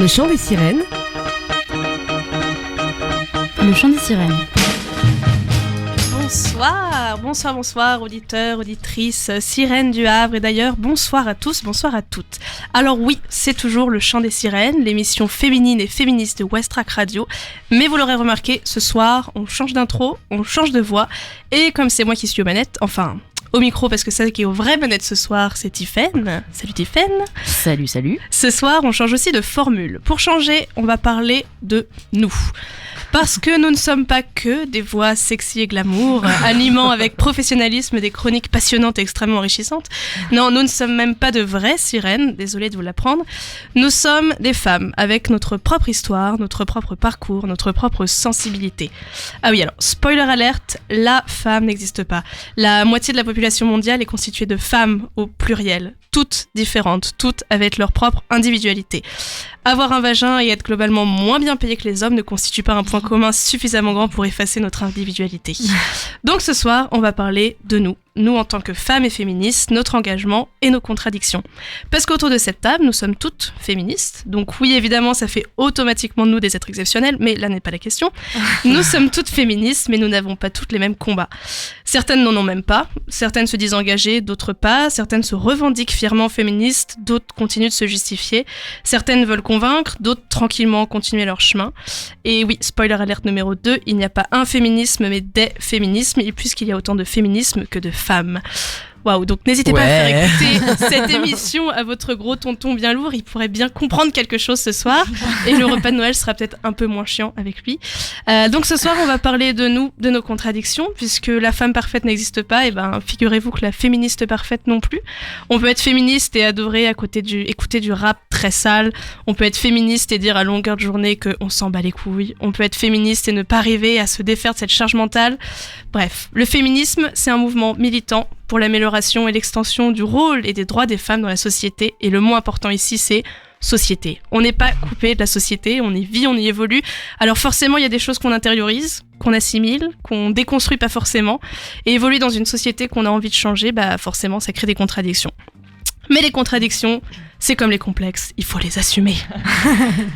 Le chant des sirènes. Le chant des sirènes. Bonsoir, auditeurs, auditrices, sirènes du Havre, et d'ailleurs, bonsoir à tous, bonsoir à toutes. Alors oui, c'est toujours le chant des sirènes, l'émission féminine et féministe de Westrack Radio, mais vous l'aurez remarqué, ce soir, on change d'intro, on change de voix, et comme c'est moi qui suis aux manettes, enfin, au micro, parce que celle qui est aux vraies manettes ce soir, c'est Tiffaine. Salut Tiffaine. Salut. Ce soir, on change aussi de formule. Pour changer, on va parler de nous. Parce que nous ne sommes pas que des voix sexy et glamour, animant avec professionnalisme des chroniques passionnantes et extrêmement enrichissantes. Non, nous ne sommes même pas de vraies sirènes, désolée de vous l'apprendre. Nous sommes des femmes avec notre propre histoire, notre propre parcours, notre propre sensibilité. Ah oui, alors, spoiler alerte, la femme n'existe pas. La moitié de la population mondiale est constituée de femmes au pluriel, toutes différentes, toutes avec leur propre individualité. Avoir un vagin et être globalement moins bien payé que les hommes ne constitue pas un point commun suffisamment grand pour effacer notre individualité. Donc ce soir, on va parler de nous en tant que femmes et féministes, notre engagement et nos contradictions. Parce qu'autour de cette table, nous sommes toutes féministes. Donc oui, évidemment, ça fait automatiquement de nous des êtres exceptionnels, mais là n'est pas la question. Nous sommes toutes féministes, mais nous n'avons pas toutes les mêmes combats. Certaines n'en ont même pas, certaines se disent engagées, d'autres pas, certaines se revendiquent fièrement féministes, d'autres continuent de se justifier, certaines veulent convaincre, d'autres tranquillement continuer leur chemin. Et oui, spoiler alert numéro 2, il n'y a pas un féminisme, mais des féminismes, et puisqu'il y a autant de féminisme que de femmes. Waouh, donc n'hésitez pas à faire écouter cette émission à votre gros tonton bien lourd, il pourrait bien comprendre quelque chose ce soir, et le repas de Noël sera peut-être un peu moins chiant avec lui. Donc ce soir, on va parler de nous, de nos contradictions, puisque la femme parfaite n'existe pas, et ben figurez-vous que la féministe parfaite non plus. On peut être féministe et adorer écouter du rap très sale, on peut être féministe et dire à longueur de journée qu'on s'en bat les couilles, on peut être féministe et ne pas arriver à se défaire de cette charge mentale. Bref, le féminisme, c'est un mouvement militant pour l'amélioration et l'extension du rôle et des droits des femmes dans la société. Et le mot important ici, c'est société. On n'est pas coupé de la société, on y vit, on y évolue. Alors forcément, il y a des choses qu'on intériorise, qu'on assimile, qu'on déconstruit pas forcément. Et évoluer dans une société qu'on a envie de changer, bah forcément, ça crée des contradictions. Mais les contradictions, c'est comme les complexes, il faut les assumer.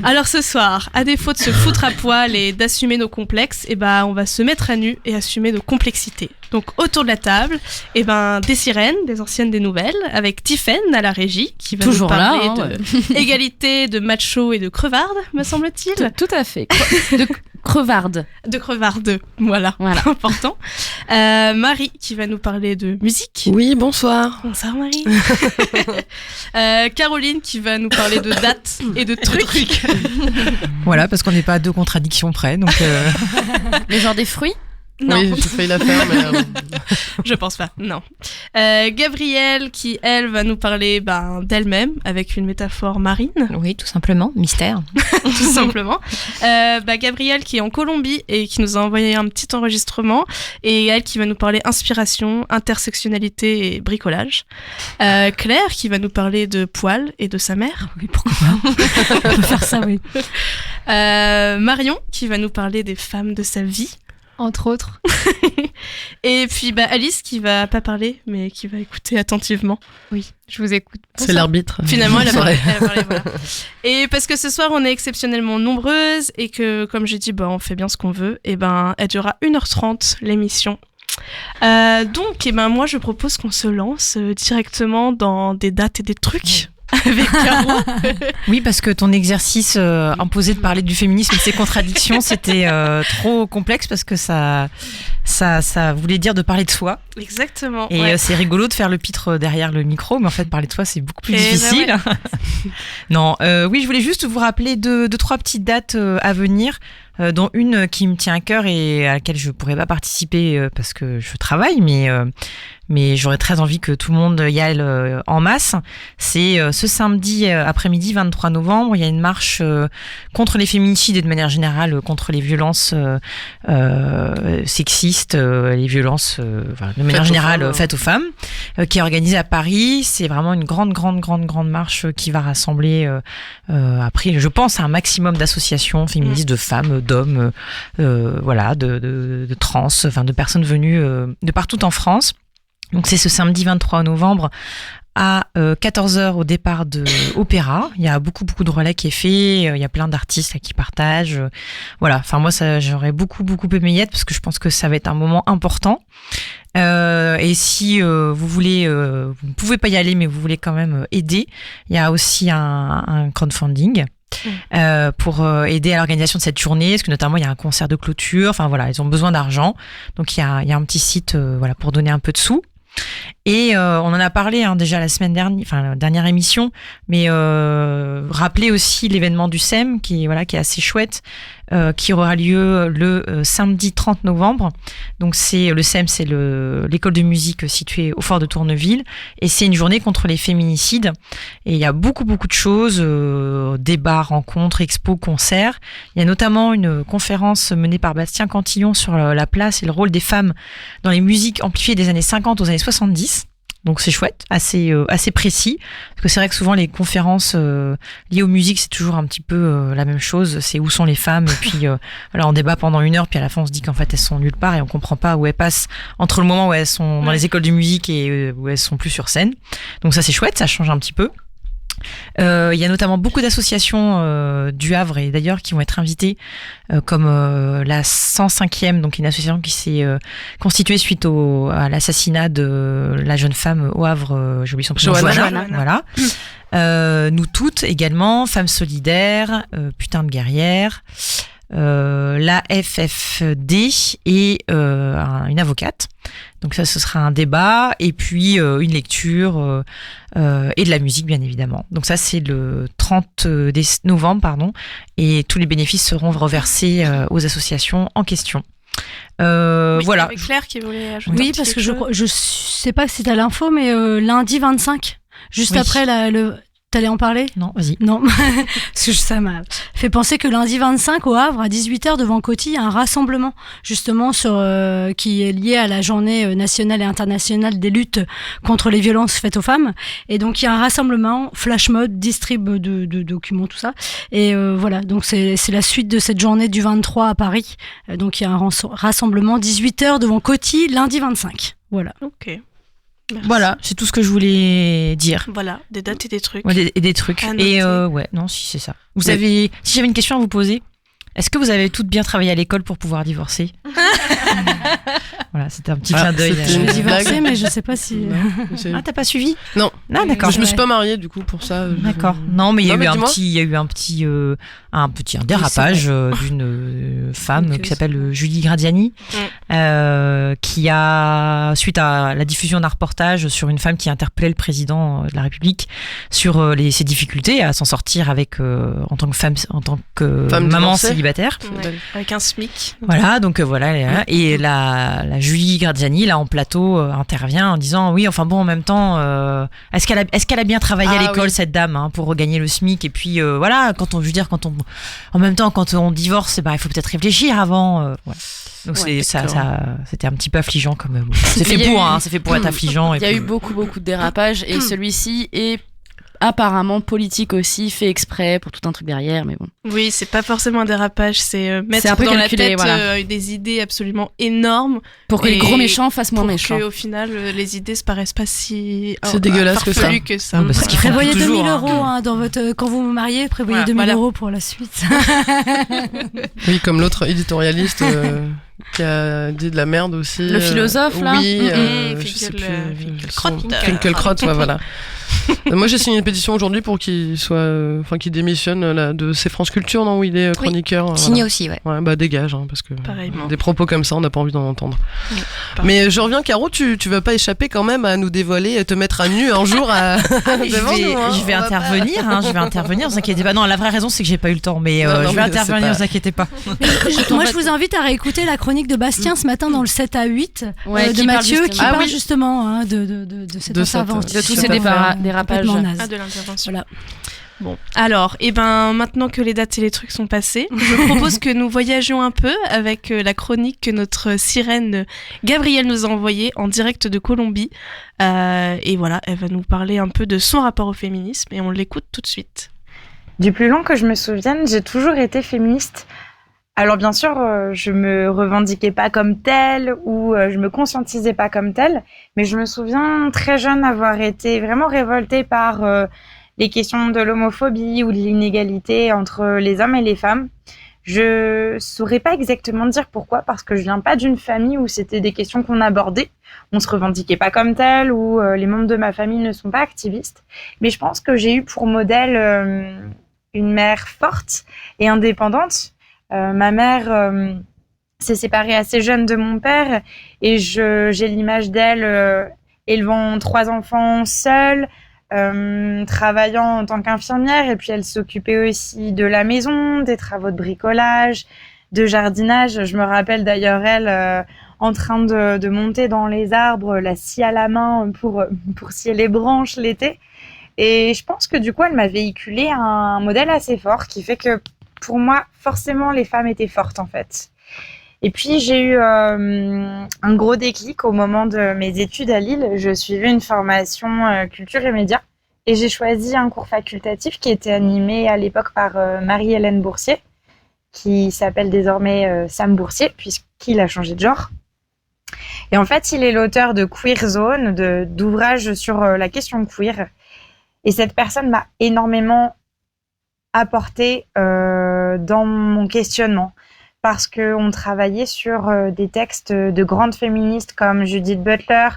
Alors ce soir, à défaut de se foutre à poil et d'assumer nos complexes, on va se mettre à nu et assumer nos complexités. Donc autour de la table, des sirènes, des anciennes, des nouvelles, avec Tiffaine à la régie, qui va toujours nous parler là, d'égalité, de macho et de crevarde, me semble-t-il. Tout à fait. De crevarde. De crevarde, voilà. Important. Marie, qui va nous parler de musique. Oui, bonsoir. Bonsoir Marie. Caroline, qui va nous parler de dates et de trucs. Voilà, parce qu'on n'est pas à deux contradictions près, donc... Le genre des fruits ? Non. Oui, j'ai failli la faire, mais... Je pense pas, non. Gabrielle, qui, elle, va nous parler d'elle-même, avec une métaphore marine. Oui, tout simplement, mystère. Tout simplement. Gabrielle, qui est en Colombie et qui nous a envoyé un petit enregistrement, et elle qui va nous parler inspiration, intersectionnalité et bricolage. Claire, qui va nous parler de poils et de sa mère. Oui, pourquoi pas. On peut faire ça, oui. Marion, qui va nous parler des femmes de sa vie. Entre autres. Et puis Alice, qui va pas parler, mais qui va écouter attentivement. Oui, je vous écoute. C'est l'arbitre. Finalement, elle a parlé, voilà. Et parce que ce soir, on est exceptionnellement nombreuses et que, comme j'ai dit, on fait bien ce qu'on veut, elle durera 1h30, l'émission. Donc, moi, je propose qu'on se lance directement dans des dates et des trucs. Avec Caro. Oui, parce que ton exercice imposé de parler du féminisme et de ses contradictions, c'était trop complexe parce que ça voulait dire de parler de soi. Exactement. Et c'est rigolo de faire le pitre derrière le micro, mais en fait, parler de soi, c'est beaucoup plus difficile. Non, oui, je voulais juste vous rappeler deux, trois petites dates à venir. Dont une qui me tient à cœur et à laquelle je pourrais pas participer parce que je travaille, mais j'aurais très envie que tout le monde y aille en masse. C'est ce samedi après-midi, 23 novembre, il y a une marche contre les féminicides et de manière générale contre les violences sexistes, les violences de manière générale faites aux femmes, qui est organisée à Paris. C'est vraiment une grande marche qui va rassembler après, je pense, un maximum d'associations féministes, de femmes, d'hommes, de trans, de personnes venues de partout en France. Donc c'est ce samedi 23 novembre à 14h au départ de Opéra. Il y a beaucoup de relais qui est fait. Il y a plein d'artistes là, qui partagent. Voilà. Enfin, moi, j'aurais beaucoup aimé y être parce que je pense que ça va être un moment important. Et si vous voulez, vous ne pouvez pas y aller, mais vous voulez quand même aider, il y a aussi un crowdfunding. Pour aider à l'organisation de cette journée, parce que notamment il y a un concert de clôture, enfin voilà, ils ont besoin d'argent, donc il y a un petit site voilà, pour donner un peu de sous. Et on en a parlé déjà la semaine dernière, enfin la dernière émission, mais rappeler aussi l'événement du SEM qui est assez chouette, qui aura lieu le samedi 30 novembre. Donc le SEM, c'est l'école de musique située au Fort de Tourneville, et c'est une journée contre les féminicides. Et il y a beaucoup de choses, débats, rencontres, expos, concerts. Il y a notamment une conférence menée par Bastien Cantillon sur la place et le rôle des femmes dans les musiques amplifiées des années 50 aux années 70. Donc c'est chouette, assez précis, parce que c'est vrai que souvent les conférences liées aux musiques, c'est toujours un petit peu la même chose, c'est où sont les femmes, et puis voilà, on débat pendant 1 heure, puis à la fin on se dit qu'en fait elles sont nulle part et on comprend pas où elles passent entre le moment où elles sont dans les écoles de musique et où elles sont plus sur scène. Donc ça c'est chouette, ça change un petit peu. Il y a notamment beaucoup d'associations du Havre et d'ailleurs qui vont être invitées, comme la 105e, donc une association qui s'est constituée suite à l'assassinat de la jeune femme au Havre, j'ai oublié son prénom, Johanna. Voilà. Nous toutes également, Femmes solidaires, Putain de guerrières, la FFD et une avocate. Donc ça, ce sera un débat et puis une lecture et de la musique, bien évidemment. Donc ça, c'est le 30 novembre, et tous les bénéfices seront reversés aux associations en question. Voilà. Avec Claire qui voulait ajouter. Oui, parce que je sais pas si t'as l'info, mais lundi 25, juste après T'allais en parler ? Non, vas-y. Non, parce que ça m'a fait penser que lundi 25 au Havre, à 18h, devant Coty, il y a un rassemblement, justement, qui est lié à la journée nationale et internationale des luttes contre les violences faites aux femmes. Et donc, il y a un rassemblement, flash mob, distrib de documents, tout ça. Et voilà, donc c'est la suite de cette journée du 23 à Paris. Donc, il y a un rassemblement, 18h, devant Coty, lundi 25. Voilà. Ok. Merci. Voilà, c'est tout ce que je voulais dire. Voilà, des dates et des trucs. Ouais, des trucs. Et non, si c'est ça. Si j'avais une question à vous poser, est-ce que vous avez toutes bien travaillé à l'école pour pouvoir divorcer ? Voilà, c'était un petit clin d'œil. Je suis divorcée, mais je sais pas si. Ah, t'as pas suivi ? Non. Ah, d'accord. Je me suis pas mariée du coup pour ça. D'accord. Non, mais il y a eu un petit dérapage d'une femme qui s'appelle Julie Gradiani, qui a, suite à la diffusion d'un reportage sur une femme qui interpellait le président de la République sur ses difficultés à s'en sortir en tant que femme maman divorcée. Célibataire. Ouais, avec un SMIC. Voilà, donc voilà, elle est là. Et la Julie Gradiani, là en plateau, intervient en disant oui, enfin bon, en même temps, est-ce qu'elle a bien travaillé à l'école, cette dame, pour regagner le SMIC. Et puis voilà, en même temps, quand on divorce, il faut peut-être réfléchir avant. Ouais. Donc c'était un petit peu affligeant quand même. C'est fait pour être affligeant. Il y a eu beaucoup de dérapages et celui-ci est apparemment politique aussi, fait exprès pour tout un truc derrière, mais bon. Oui, c'est pas forcément un dérapage, c'est mettre un peu dans calculé, la tête des idées absolument énormes pour que les gros méchants fassent moins méchants. Pour qu'au final, les idées se paraissent pas si dégueulasse que ça. Que ça. Parce qu'il Prévoyez toujours, 2000 euros dans votre quand vous vous mariez, prévoyez 2000 euros pour la suite. Oui, comme l'autre éditorialiste qui a dit de la merde aussi. Le philosophe, là. Oui, je sais plus. Finkielkraut. Ouais, voilà. Moi, j'ai signé une pétition aujourd'hui pour qu'il démissionne de C'est France Culture, non, où il est chroniqueur. Signé aussi, ouais. Ouais, dégage, parce que Pareillement. des propos comme ça, on n'a pas envie d'en entendre. Ouais, mais je reviens, Caro, tu vas pas échapper quand même à nous dévoiler et te mettre à nu un jour je vais intervenir, je vais intervenir, vous inquiétez pas. Non, la vraie raison, c'est que j'ai pas eu le temps, mais je vais intervenir, vous inquiétez pas. Moi, je vous invite à réécouter la chronique de Bastien ce matin dans le 7 à 8 de Mathieu, qui parle justement de cette intervention. De tous ces dérapages. De l'intervention. Voilà. Bon, alors, maintenant que les dates et les trucs sont passés, je propose que nous voyagions un peu avec la chronique que notre sirène Gabrielle nous a envoyée en direct de Colombie. Et voilà, elle va nous parler un peu de son rapport au féminisme et on l'écoute tout de suite. Du plus long que je me souvienne, j'ai toujours été féministe. Alors bien sûr, je me revendiquais pas comme telle ou je me conscientisais pas comme telle, mais je me souviens très jeune avoir été vraiment révoltée par les questions de l'homophobie ou de l'inégalité entre les hommes et les femmes. Je saurais pas exactement dire pourquoi, parce que je viens pas d'une famille où c'était des questions qu'on abordait. On se revendiquait pas comme tel, ou les membres de ma famille ne sont pas activistes. Mais je pense que j'ai eu pour modèle une mère forte et indépendante. Ma mère s'est séparée assez jeune de mon père et j'ai l'image d'elle élevant 3 enfants seule, travaillant en tant qu'infirmière, et puis elle s'occupait aussi de la maison, des travaux de bricolage, de jardinage. Je me rappelle d'ailleurs elle en train de monter dans les arbres, la scie à la main pour scier les branches l'été. Et je pense que du coup elle m'a véhiculé un modèle assez fort qui fait que pour moi forcément les femmes étaient fortes en fait. Et puis j'ai eu un gros déclic au moment de mes études à Lille. Je suivais une formation culture et médias et j'ai choisi un cours facultatif qui était animé à l'époque par Marie-Hélène Boursier, qui s'appelle désormais Sam Boursier puisqu'il a changé de genre. Et en fait, il est l'auteur de Queer Zone, d'ouvrages sur la question queer. Et cette personne m'a énormément apporté dans mon questionnement, parce qu'on travaillait sur des textes de grandes féministes comme Judith Butler,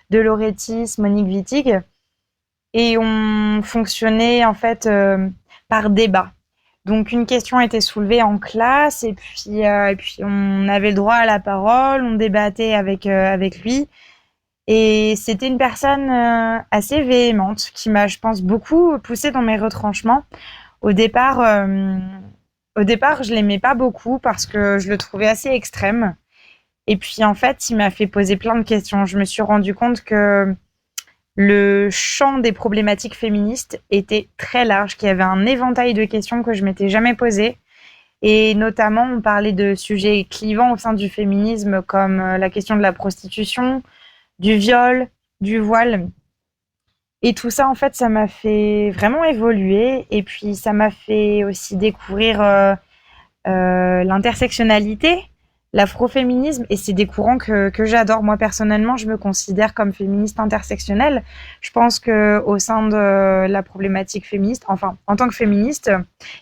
Dolores, Monique Wittig, et on fonctionnait en fait par débat. Donc une question était soulevée en classe et puis on avait le droit à la parole, on débattait avec lui. Et c'était une personne assez véhémente qui m'a, je pense, beaucoup poussée dans mes retranchements. Au départ, je l'aimais pas beaucoup parce que je le trouvais assez extrême. Et puis, en fait, il m'a fait poser plein de questions. Je me suis rendu compte que le champ des problématiques féministes était très large, qu'il y avait un éventail de questions que je m'étais jamais posées. Et notamment, on parlait de sujets clivants au sein du féminisme, comme la question de la prostitution, du viol, du voile. Et tout ça, en fait, ça m'a fait vraiment évoluer. Et puis, ça m'a fait aussi découvrir l'intersectionnalité, l'afroféminisme. Et c'est des courants que j'adore. Moi, personnellement, je me considère comme féministe intersectionnelle. Je pense qu'au sein de la problématique féministe, enfin, en tant que féministe,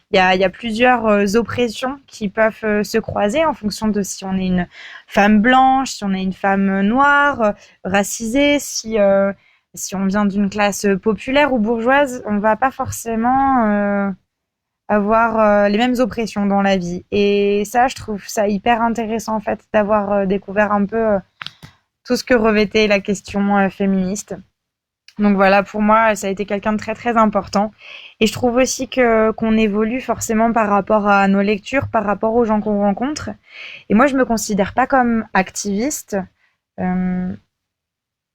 il y a plusieurs oppressions qui peuvent se croiser en fonction de si on est une femme blanche, si on est une femme noire, racisée, si on vient d'une classe populaire ou bourgeoise, on va pas forcément avoir les mêmes oppressions dans la vie. Et ça, je trouve ça hyper intéressant en fait d'avoir découvert un peu tout ce que revêtait la question féministe. Donc voilà, pour moi, ça a été quelqu'un de très très important. Et je trouve aussi qu'on évolue forcément par rapport à nos lectures, par rapport aux gens qu'on rencontre. Et moi, je me considère pas comme activiste.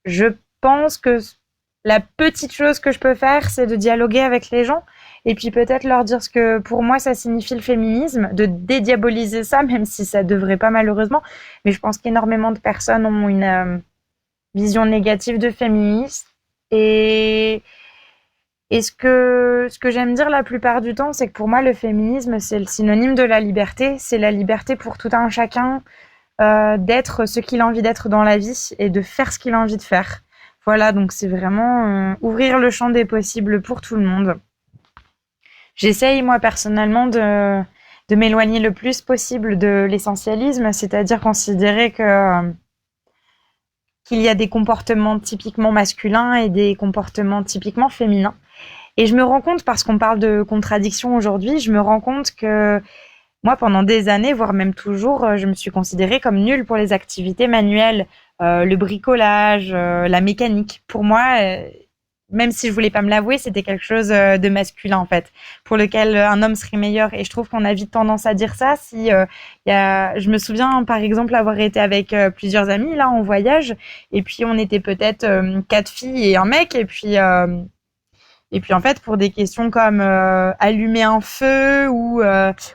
Je pense que la petite chose que je peux faire, c'est de dialoguer avec les gens et puis peut-être leur dire ce que pour moi ça signifie le féminisme, de dédiaboliser ça, même si ça devrait pas malheureusement. Mais je pense qu'énormément de personnes ont une vision négative de féminisme. Et ce que j'aime dire la plupart du temps, c'est que pour moi, le féminisme, c'est le synonyme de la liberté. C'est la liberté pour tout un chacun d'être ce qu'il a envie d'être dans la vie et de faire ce qu'il a envie de faire. Voilà, donc c'est vraiment ouvrir le champ des possibles pour tout le monde. J'essaye, moi, personnellement, de m'éloigner le plus possible de l'essentialisme, c'est-à-dire considérer qu'il y a des comportements typiquement masculins et des comportements typiquement féminins. Et je me rends compte, parce qu'on parle de contradiction aujourd'hui, je me rends compte que moi, pendant des années, voire même toujours, je me suis considérée comme nulle pour les activités manuelles, le bricolage, la mécanique. Pour moi, même si je voulais pas me l'avouer, c'était quelque chose de masculin en fait, pour lequel un homme serait meilleur. Et je trouve qu'on a vite tendance à dire ça. Je me souviens par exemple avoir été avec plusieurs amis là en voyage, et puis on était peut-être 4 filles et un mec, et puis en fait pour des questions comme allumer un feu ou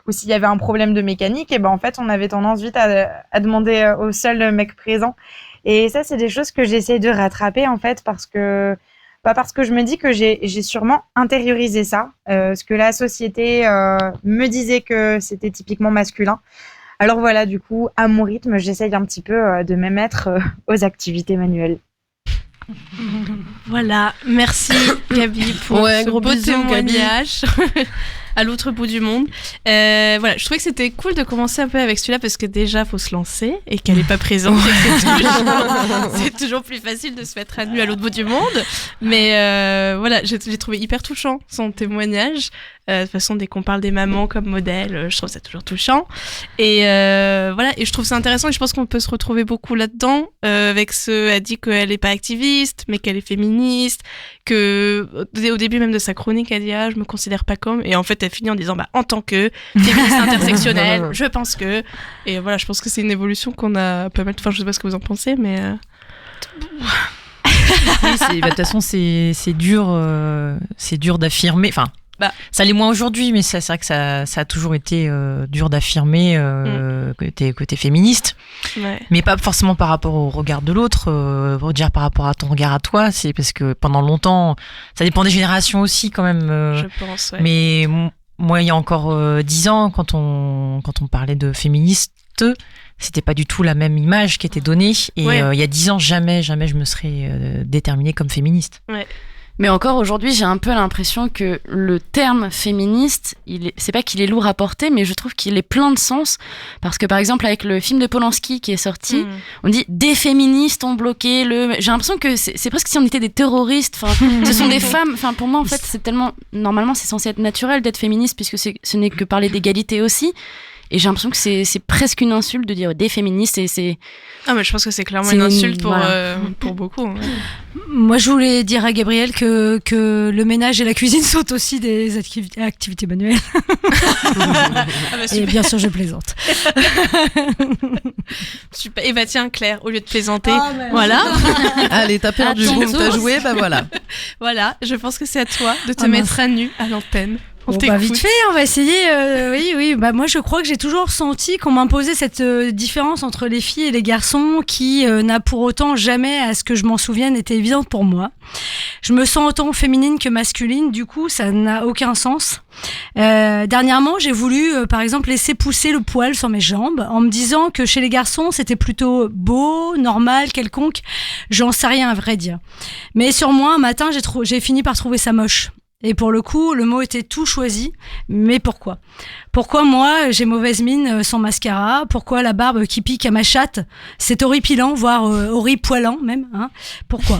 s'il y avait un problème de mécanique, et ben en fait on avait tendance vite à demander au seul mec présent. Et ça, c'est des choses que j'essaie de rattraper en fait, parce que je me dis que j'ai sûrement intériorisé ça, ce que la société me disait que c'était typiquement masculin. Alors voilà, du coup, à mon rythme, j'essaye un petit peu de me mettre aux activités manuelles. Voilà, merci Gabi pour ce gros beau bisous, témoignage à l'autre bout du monde. Voilà, je trouvais que c'était cool de commencer un peu avec celui-là parce que déjà faut se lancer et qu'elle n'est pas présente. C'est toujours plus facile de se mettre à nu à l'autre bout du monde. Mais voilà, j'ai trouvé hyper touchant son témoignage. De toute façon, dès qu'on parle des mamans comme modèle, je trouve ça toujours touchant. Et voilà, et je trouve ça intéressant et je pense qu'on peut se retrouver beaucoup là-dedans. Avec elle dit qu'elle n'est pas activiste, mais qu'elle est féministe, que au début même de sa chronique, elle dit je me considère pas comme, et en fait elle finit en disant en tant que féministe intersectionnelle, je pense que, et voilà, je pense que c'est une évolution qu'on a pas mal. Enfin, je sais pas ce que vous en pensez, mais Oui, de toute façon, c'est dur d'affirmer. Enfin, ça l'est moins aujourd'hui, mais c'est vrai que ça a toujours été dur d'affirmer que t'es féministe. Ouais. Mais pas forcément par rapport au regard de l'autre, dire par rapport à ton regard à toi. C'est parce que pendant longtemps, ça dépend des générations aussi quand même. Je pense, ouais. Mais moi, il y a encore 10 ans, quand on parlait de féministe, c'était pas du tout la même image qui était donnée. Et il y a 10 ans, jamais je me serais déterminée comme féministe. Ouais. Mais encore aujourd'hui, j'ai un peu l'impression que le terme féministe, c'est pas qu'il est lourd à porter, mais je trouve qu'il est plein de sens. Parce que par exemple, avec le film de Polanski qui est sorti, on dit des féministes ont bloqué le. J'ai l'impression que c'est presque si on était des terroristes. Enfin, ce sont des femmes. Enfin, pour moi, en fait, c'est tellement. Normalement, c'est censé être naturel d'être féministe puisque ce n'est que parler d'égalité aussi. Et j'ai l'impression que c'est presque une insulte de dire des féministes et c'est. Ah, mais je pense que c'est clairement une insulte pour beaucoup. Ouais. Moi, je voulais dire à Gabriel que le ménage et la cuisine sont aussi des activités manuelles. Et bien sûr, je plaisante. Super. Et tiens, Claire, au lieu de plaisanter, voilà. Allez, t'as perdu, boum, t'as joué, voilà. Voilà, je pense que c'est à toi de te mettre à nu à l'antenne. Bon, vite fait, on va essayer. Oui. Moi, je crois que j'ai toujours senti qu'on m'imposait cette différence entre les filles et les garçons qui n'a pour autant jamais, à ce que je m'en souvienne, été évidente pour moi. Je me sens autant féminine que masculine, du coup, ça n'a aucun sens. Dernièrement, j'ai voulu, par exemple, laisser pousser le poil sur mes jambes en me disant que chez les garçons, c'était plutôt beau, normal, quelconque. J'en sais rien, à vrai dire. Mais sur moi, un matin, j'ai fini par trouver ça moche. Et pour le coup, le mot était tout choisi. Mais pourquoi ? Pourquoi moi, j'ai mauvaise mine sans mascara ? Pourquoi la barbe qui pique à ma chatte ? C'est horripilant, voire horripoilant même. Hein ? Pourquoi ?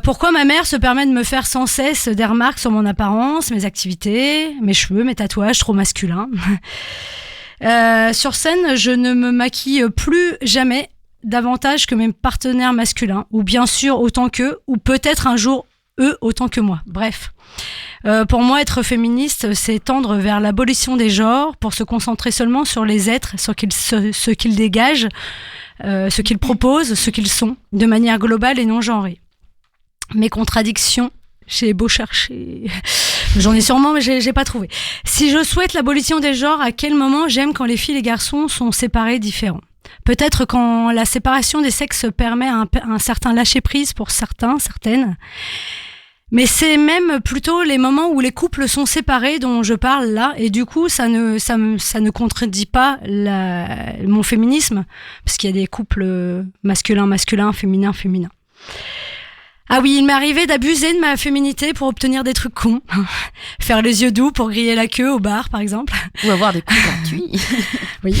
Pourquoi ma mère se permet de me faire sans cesse des remarques sur mon apparence, mes activités, mes cheveux, mes tatouages trop masculins ? Sur scène, je ne me maquille plus jamais davantage que mes partenaires masculins, ou bien sûr autant qu'eux, ou peut-être un jour eux autant que moi. Bref. Pour moi, être féministe, c'est tendre vers l'abolition des genres pour se concentrer seulement sur les êtres, sur ce qu'ils dégagent, ce qu'ils proposent, ce qu'ils sont, de manière globale et non genrée. Mes contradictions, j'ai beau chercher, j'en ai sûrement, mais j'ai pas trouvé. Si je souhaite l'abolition des genres, à quel moment j'aime quand les filles et les garçons sont séparés, différents ? Peut-être quand la séparation des sexes permet un certain lâcher-prise pour certaines. Mais c'est même plutôt les moments où les couples sont séparés dont je parle là, et du coup ça ne contredit pas mon féminisme, parce qu'il y a des couples masculin, féminin. Ah oui, il m'est arrivé d'abuser de ma féminité pour obtenir des trucs cons. Faire les yeux doux pour griller la queue au bar, par exemple. Ou avoir des coups gratuits. Oui.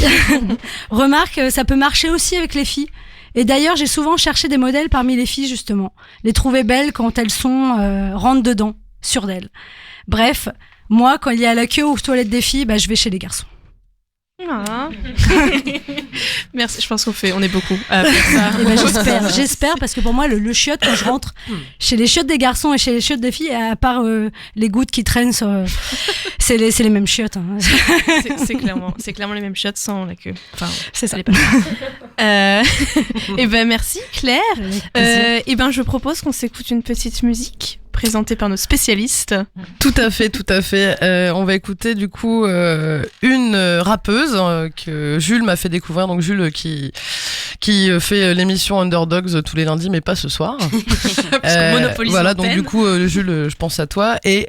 Remarque, ça peut marcher aussi avec les filles. Et d'ailleurs, j'ai souvent cherché des modèles parmi les filles, justement. Les trouver belles quand elles sont rentrent dedans, sûres d'elles. Bref, moi, quand il y a la queue aux toilettes des filles, je vais chez les garçons. Ah. Merci, je pense on est beaucoup à faire ça. J'espère, parce que pour moi, le chiotte, quand je rentre chez les chiottes des garçons et chez les chiottes des filles, à part les gouttes qui traînent sur... c'est les mêmes chiottes. Hein. C'est clairement les mêmes chiottes sans la queue. Enfin, c'est ça. Et merci Claire. Je propose qu'on s'écoute une petite musique présentée par nos spécialistes. Tout à fait. On va écouter du coup une rappeuse que Jules m'a fait découvrir. Donc Jules qui qui fait l'émission Underdogs tous les lundis, mais pas ce soir. Parce qu'on monopolise voilà, l'antenne. donc du coup, Jules, je pense à toi. Et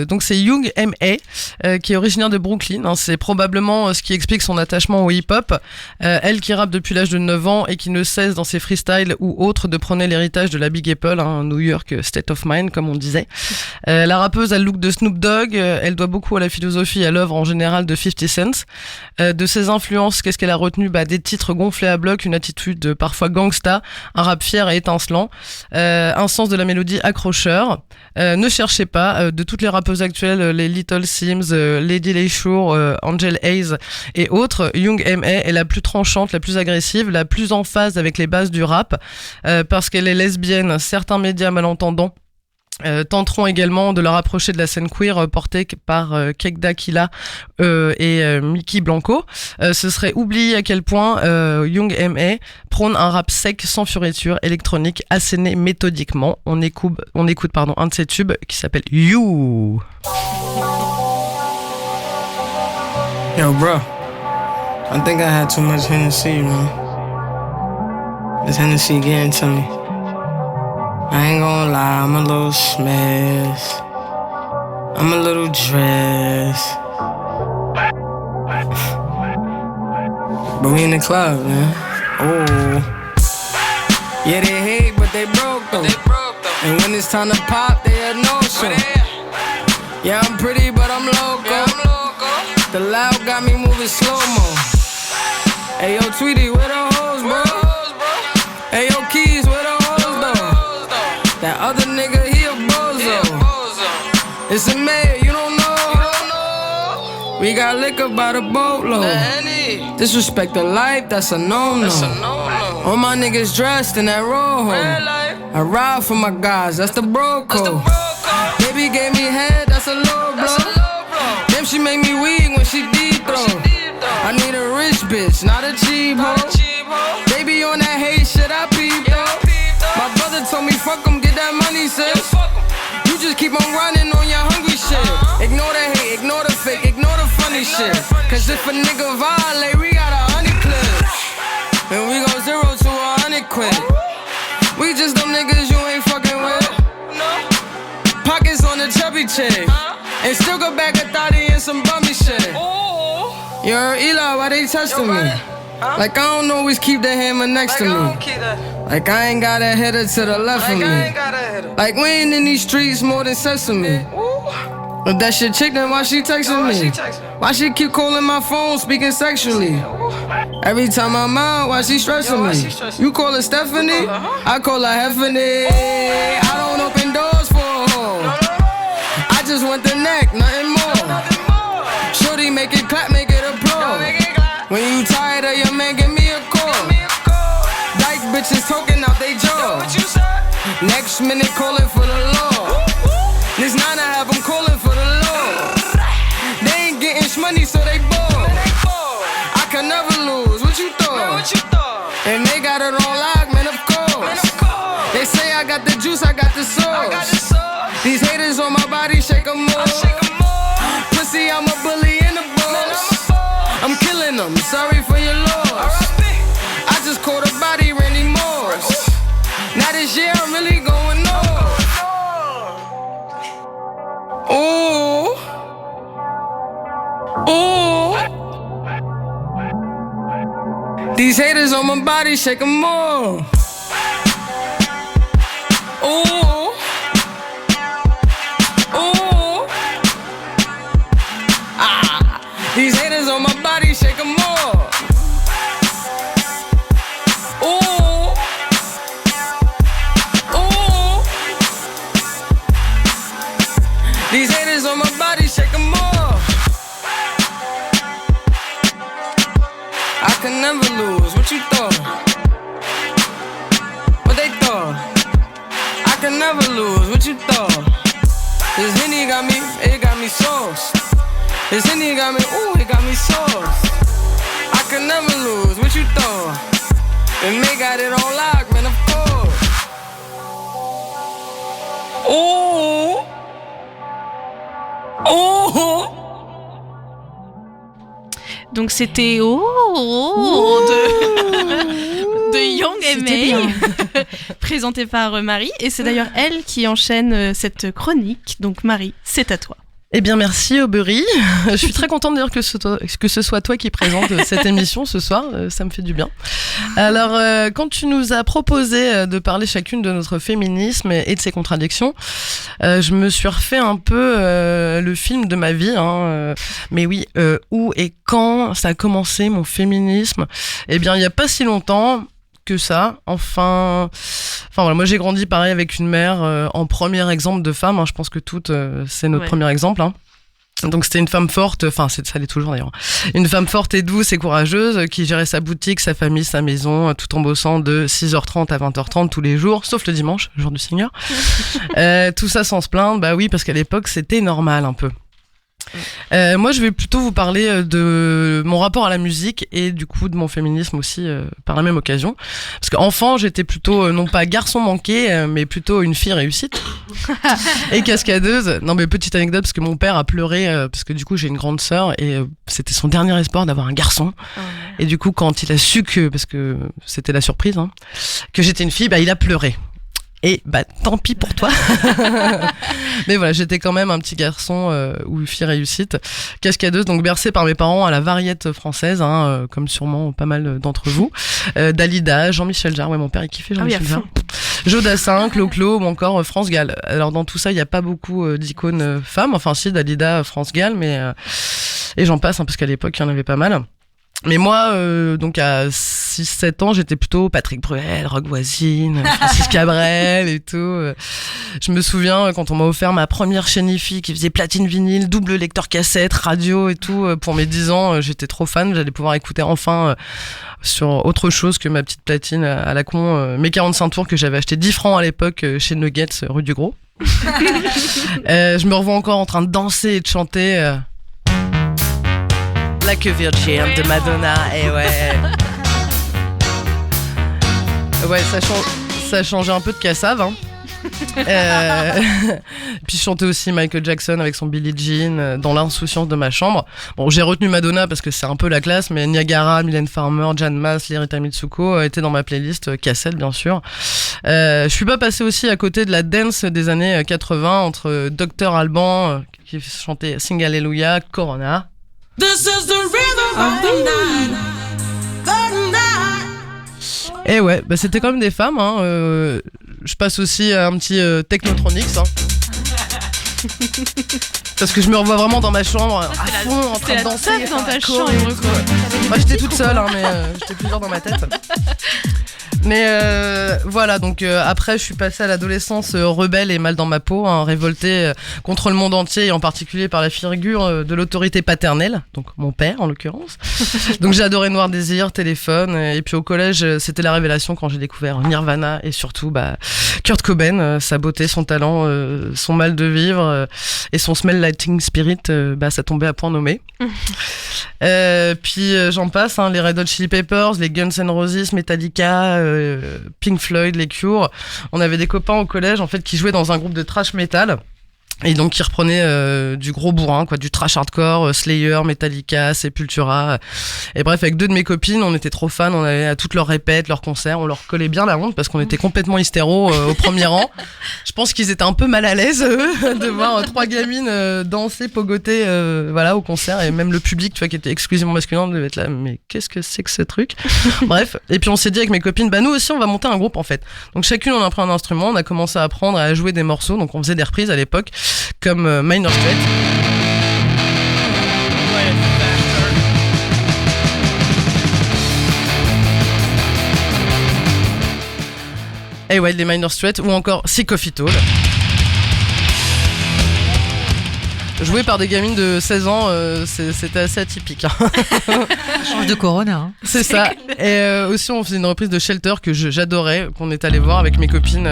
donc c'est Young M.A. Qui est originaire de Brooklyn. Hein. C'est probablement ce qui explique son attachement au hip-hop. Elle qui rappe depuis l'âge de 9 ans et qui ne cesse dans ses freestyles ou autres de prôner l'héritage de la Big Apple, hein, New York State of Mind, comme on disait. La rappeuse a le look de Snoop Dogg. Elle doit beaucoup à la philosophie et à l'œuvre en général de 50 Cent. De ses influences, qu'est-ce qu'elle a retenu ? Des titres gonflés à bloc, une attitude parfois gangsta, un rap fier et étincelant, un sens de la mélodie accrocheur. Ne cherchez pas, de toutes les rappeuses actuelles, les Little Sims, Lady Leisure, Angel Hayes et autres, Young M.A. est la plus tranchante, la plus agressive, la plus en phase avec les bases du rap, parce qu'elle est lesbienne. Certains médias malentendants tenteront également de la rapprocher de la scène queer portée par Kekda Killa et Mickey Blanco. Ce serait oublier à quel point Young M.A. prône un rap sec, sans fioriture, électronique, asséné méthodiquement. On écoute un de ses tubes qui s'appelle You. Yo, bro, I think I had too much Hennessy, man. This Hennessy getting to me. I ain't gonna lie, I'm a little smashed. I'm a little dressed. But we in the club, man. Oh. Yeah, they hate, but they broke though. And when it's time to pop, they had no show. Yeah, I'm pretty, but I'm loco. The loud got me moving slow-mo. Hey, yo, Tweety, where the hoes, bro? Hey, yo, Keys, where the hoes, though? That other nigga, he a bozo. It's a mayor, you don't know? We got liquor by the boatload. Disrespect the life, that's a no-no. All my niggas dressed in that rojo. I ride for my guys, that's the bro code. Baby gave me head, that's a low blow. Damn, she make me weak when she deep throw. I need a rich bitch, not a cheap hoe. Baby on that hate shit, I peep though. My brother told me fuck em, get that money, sis. You just keep on running on your hungry shit. Ignore the hate, ignore the fake, ignore the funny shit. Cause if a nigga violate, we got 100 clips. And we go 0 to 100 quid. We just them niggas you ain't fucking with. Pockets on the chubby chick. And still go back a thotty and some bummy shit. You heard Eli, why they testing me? Like I don't always keep the hammer next to me. Like I ain't got a header to the left of me. Like we ain't in these streets more than sesame. If that shit chick, then why she texting me? Why she keep calling my phone, speaking sexually? Every time I'm out, why she stressing me? You call her Stephanie? I call her Heffany. I don't open doors for a hoe. I just want the neck, nothing more. Shorty, make it clap, make it applaud. When you tired of your man, give me a call. Dyke bitches talking out they jaw. Next minute calling for the law. This 9 I have them calling for the law. They ain't getting money, so they bored. I can never lose, what you thought? And they got it on lock, man, of course. They say I got the juice, I got the sauce. These haters on my body, shake them off. Pussy, I'm a bully in the boss. I'm killing them, sorry for your loss. I just caught a body, Randy Moss. Now this year I'm really going off. Ooh, ooh. These haters on my body, shake them off. Ooh, ooh. Ah, these haters on my body, shake them off. Ooh, ooh. These haters on my body, shake them off. I can never lose, what you thought? What they thought? I can never lose, what you thought? This Henny got me, it got me sauce. This Henny got me, ooh, it got me sauce. I can never lose, what you thought? And they got it on lock, man, of course. Ooh, ooh. Donc c'était de Young M.A. présenté par Marie. Et c'est d'ailleurs elle qui enchaîne cette chronique. Donc Marie, c'est à toi. Eh bien, merci Aubery. Je suis très contente d'ailleurs que ce soit toi qui présente cette émission ce soir. Ça me fait du bien. Alors, quand tu nous as proposé de parler chacune de notre féminisme et de ses contradictions, je me suis refait un peu le film de ma vie. Mais oui, où et quand ça a commencé mon féminisme ? Eh bien, il n'y a pas si longtemps que ça. Enfin voilà, moi j'ai grandi pareil avec une mère en premier exemple de femme, je pense que toutes c'est notre premier exemple, Donc c'était une femme forte, ça l'est toujours d'ailleurs, une femme forte et douce et courageuse qui gérait sa boutique, sa famille, sa maison, tout en bossant de 6h30 à 20h30 tous les jours, sauf le dimanche, jour du Seigneur. Tout ça sans se plaindre, bah oui, parce qu'à l'époque c'était normal un peu. Moi je vais plutôt vous parler de mon rapport à la musique et du coup de mon féminisme aussi par la même occasion, parce qu'enfant j'étais plutôt non pas garçon manqué mais plutôt une fille réussite et cascadeuse. Non mais petite anecdote, parce que mon père a pleuré parce que du coup j'ai une grande sœur et c'était son dernier espoir d'avoir un garçon, et du coup quand il a su que, parce que c'était la surprise que j'étais une fille, il a pleuré. Et tant pis pour toi. Mais voilà, j'étais quand même un petit garçon ou une fille réussite, cascadeuse, donc bercée par mes parents à la variété française, comme sûrement pas mal d'entre vous. Dalida, Jean-Michel Jarre, mon père il kiffait Jean-Michel Jarre. Jodassin, Clo-Clo ou encore France Gall. Alors dans tout ça, il n'y a pas beaucoup d'icônes femmes, enfin si, Dalida, France Gall, mais et j'en passe, parce qu'à l'époque il y en avait pas mal. Mais moi, donc à 6-7 ans, j'étais plutôt Patrick Bruel, Roch Voisine, Francis Cabrel et tout. Je me souviens quand on m'a offert ma première chaîne hi-fi qui faisait platine vinyle, double lecteur cassette, radio et tout. Pour mes 10 ans, j'étais trop fan. J'allais pouvoir écouter enfin sur autre chose que ma petite platine à la con, mes 45 tours que j'avais acheté 10 francs à l'époque chez Nuggets, rue du Gros. Je me revois encore en train de danser et de chanter... Like a Virgin de Madonna, et ouais, ça changeait un peu de cassave, Puis je chantais aussi Michael Jackson avec son Billie Jean dans l'insouciance de ma chambre. Bon, j'ai retenu Madonna parce que c'est un peu la classe, mais Niagara, Mylène Farmer, Jan Maas, Lirita Mitsuko étaient dans ma playlist cassette, bien sûr. Je suis pas passée aussi à côté de la dance des années 80 entre Dr Alban qui chantait Sing Hallelujah, Corona. This is the rhythm of the night. Et ouais, c'était quand même des femmes. Je passe aussi à un petit Technotronics. Parce que je me revois vraiment dans ma chambre, à fond, en train de danser. Dans ta chambre, quoi. Moi j'étais toute seule, mais j'étais plusieurs dans ma tête. Mais voilà, donc après je suis passée à l'adolescence rebelle et mal dans ma peau, révoltée contre le monde entier et en particulier par la figure de l'autorité paternelle, donc mon père en l'occurrence. Donc j'ai adoré Noir Désir, Téléphone, et puis au collège c'était la révélation quand j'ai découvert Nirvana et surtout Kurt Cobain, sa beauté, son talent, son mal de vivre et son Smell Like Teen Spirit, ça tombait à point nommé. Puis j'en passe, les Red Hot Chili Peppers, les Guns N' Roses, Metallica, Pink Floyd, les Cure. On avait des copains au collège en fait qui jouaient dans un groupe de thrash metal. Et donc qui reprenait du gros bourrin, du trash hardcore, Slayer, Metallica, Sepultura. Et bref, avec deux de mes copines, on était trop fans, on allait à toutes leurs répètes, leurs concerts, on leur collait bien la honte parce qu'on était complètement hystéros au premier rang. Je pense qu'ils étaient un peu mal à l'aise, eux, de voir trois gamines danser, pogoter au concert, et même le public, qui était exclusivement masculin, devait être là, mais qu'est-ce que c'est que ce truc? Bref, et puis on s'est dit avec mes copines, nous aussi on va monter un groupe en fait. Donc chacune on a pris un instrument, on a commencé à apprendre à jouer des morceaux, donc on faisait des reprises à l'époque, comme Minor Threat. Et ouais, les Minor Threat ou encore Sick of It All. Joué par des gamines de 16 ans, c'était assez atypique. Change de Corona. C'est ça. Et aussi, on faisait une reprise de Shelter que j'adorais, qu'on est allé voir avec mes copines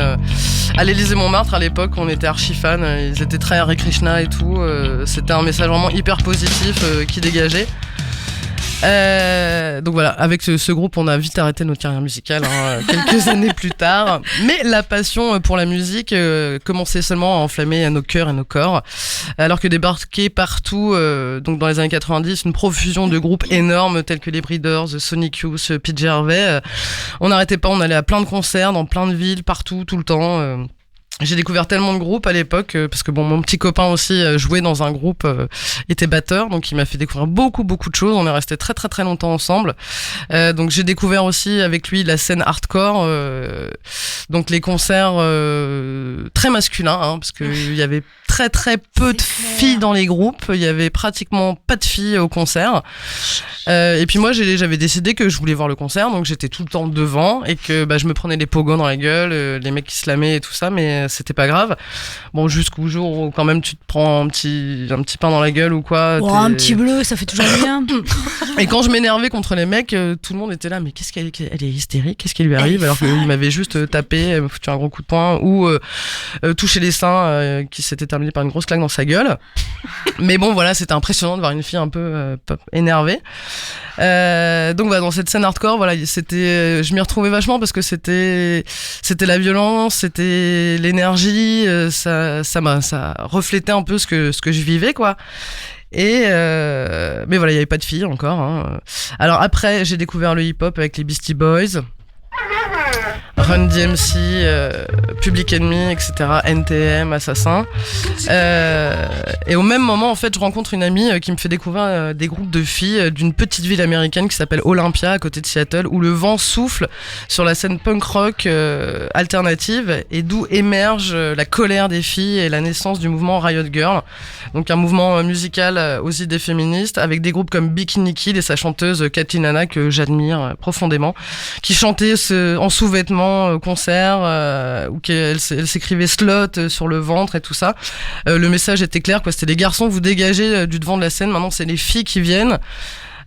à l'Élysée-Montmartre à l'époque. On était archi fans. Ils étaient très Hare Krishna et tout. C'était un message vraiment hyper positif qui dégageait. Donc voilà, avec ce groupe, on a vite arrêté notre carrière musicale quelques années plus tard. Mais la passion pour la musique commençait seulement à enflammer nos cœurs et nos corps. Alors que débarquait partout, donc dans les années 90, une profusion de groupes énormes tels que les Breeders, Sonic Youth, PJ Harvey. On n'arrêtait pas, on allait à plein de concerts dans plein de villes, partout, tout le temps. J'ai découvert tellement de groupes à l'époque parce que bon, mon petit copain aussi jouait dans un groupe, était batteur, donc il m'a fait découvrir beaucoup de choses. On est resté très très longtemps ensemble. Donc j'ai découvert aussi avec lui la scène hardcore, donc les concerts très masculins, parce que il y avait très peu de filles dans les groupes. Il y avait pratiquement pas de filles au concert. Et puis moi j'avais décidé que je voulais voir le concert, donc j'étais tout le temps devant et que je me prenais les pogos dans la gueule, les mecs qui slamaient et tout ça, mais c'était pas grave. Bon, jusqu'au jour où quand même tu te prends un petit pain dans la gueule ou quoi. Oh, un petit bleu, ça fait toujours bien. Et quand je m'énervais contre les mecs, tout le monde était là, mais qu'est-ce qu'elle est hystérique, qu'est-ce qui lui arrive, alors qu'il m'avait juste tapé, foutu un gros coup de poing ou touché les seins qui s'était terminé par une grosse claque dans sa gueule. Mais bon, voilà, c'était impressionnant de voir une fille un peu énervée. Donc voilà, dans cette scène hardcore, voilà, je m'y retrouvais vachement parce que c'était la violence, c'était l'énergie, ça reflétait un peu ce que je vivais, quoi. Et mais voilà, il y avait pas de filles encore. Alors après, j'ai découvert le hip-hop avec les Beastie Boys, Run DMC, Public Enemy, etc., NTM, Assassin. Et au même moment, en fait, je rencontre une amie qui me fait découvrir des groupes de filles d'une petite ville américaine qui s'appelle Olympia, à côté de Seattle, où le vent souffle sur la scène punk rock alternative et d'où émerge la colère des filles et la naissance du mouvement Riot Girl. Donc un mouvement musical aux idées féministes, avec des groupes comme Bikini Kill et sa chanteuse Kathleen Hanna, que j'admire profondément, qui chantait en sous-vêtements au concert, où elle s'écrivait slot sur le ventre et tout ça. Le message était clair, quoi. C'était les garçons, vous dégagez du devant de la scène, maintenant c'est les filles qui viennent.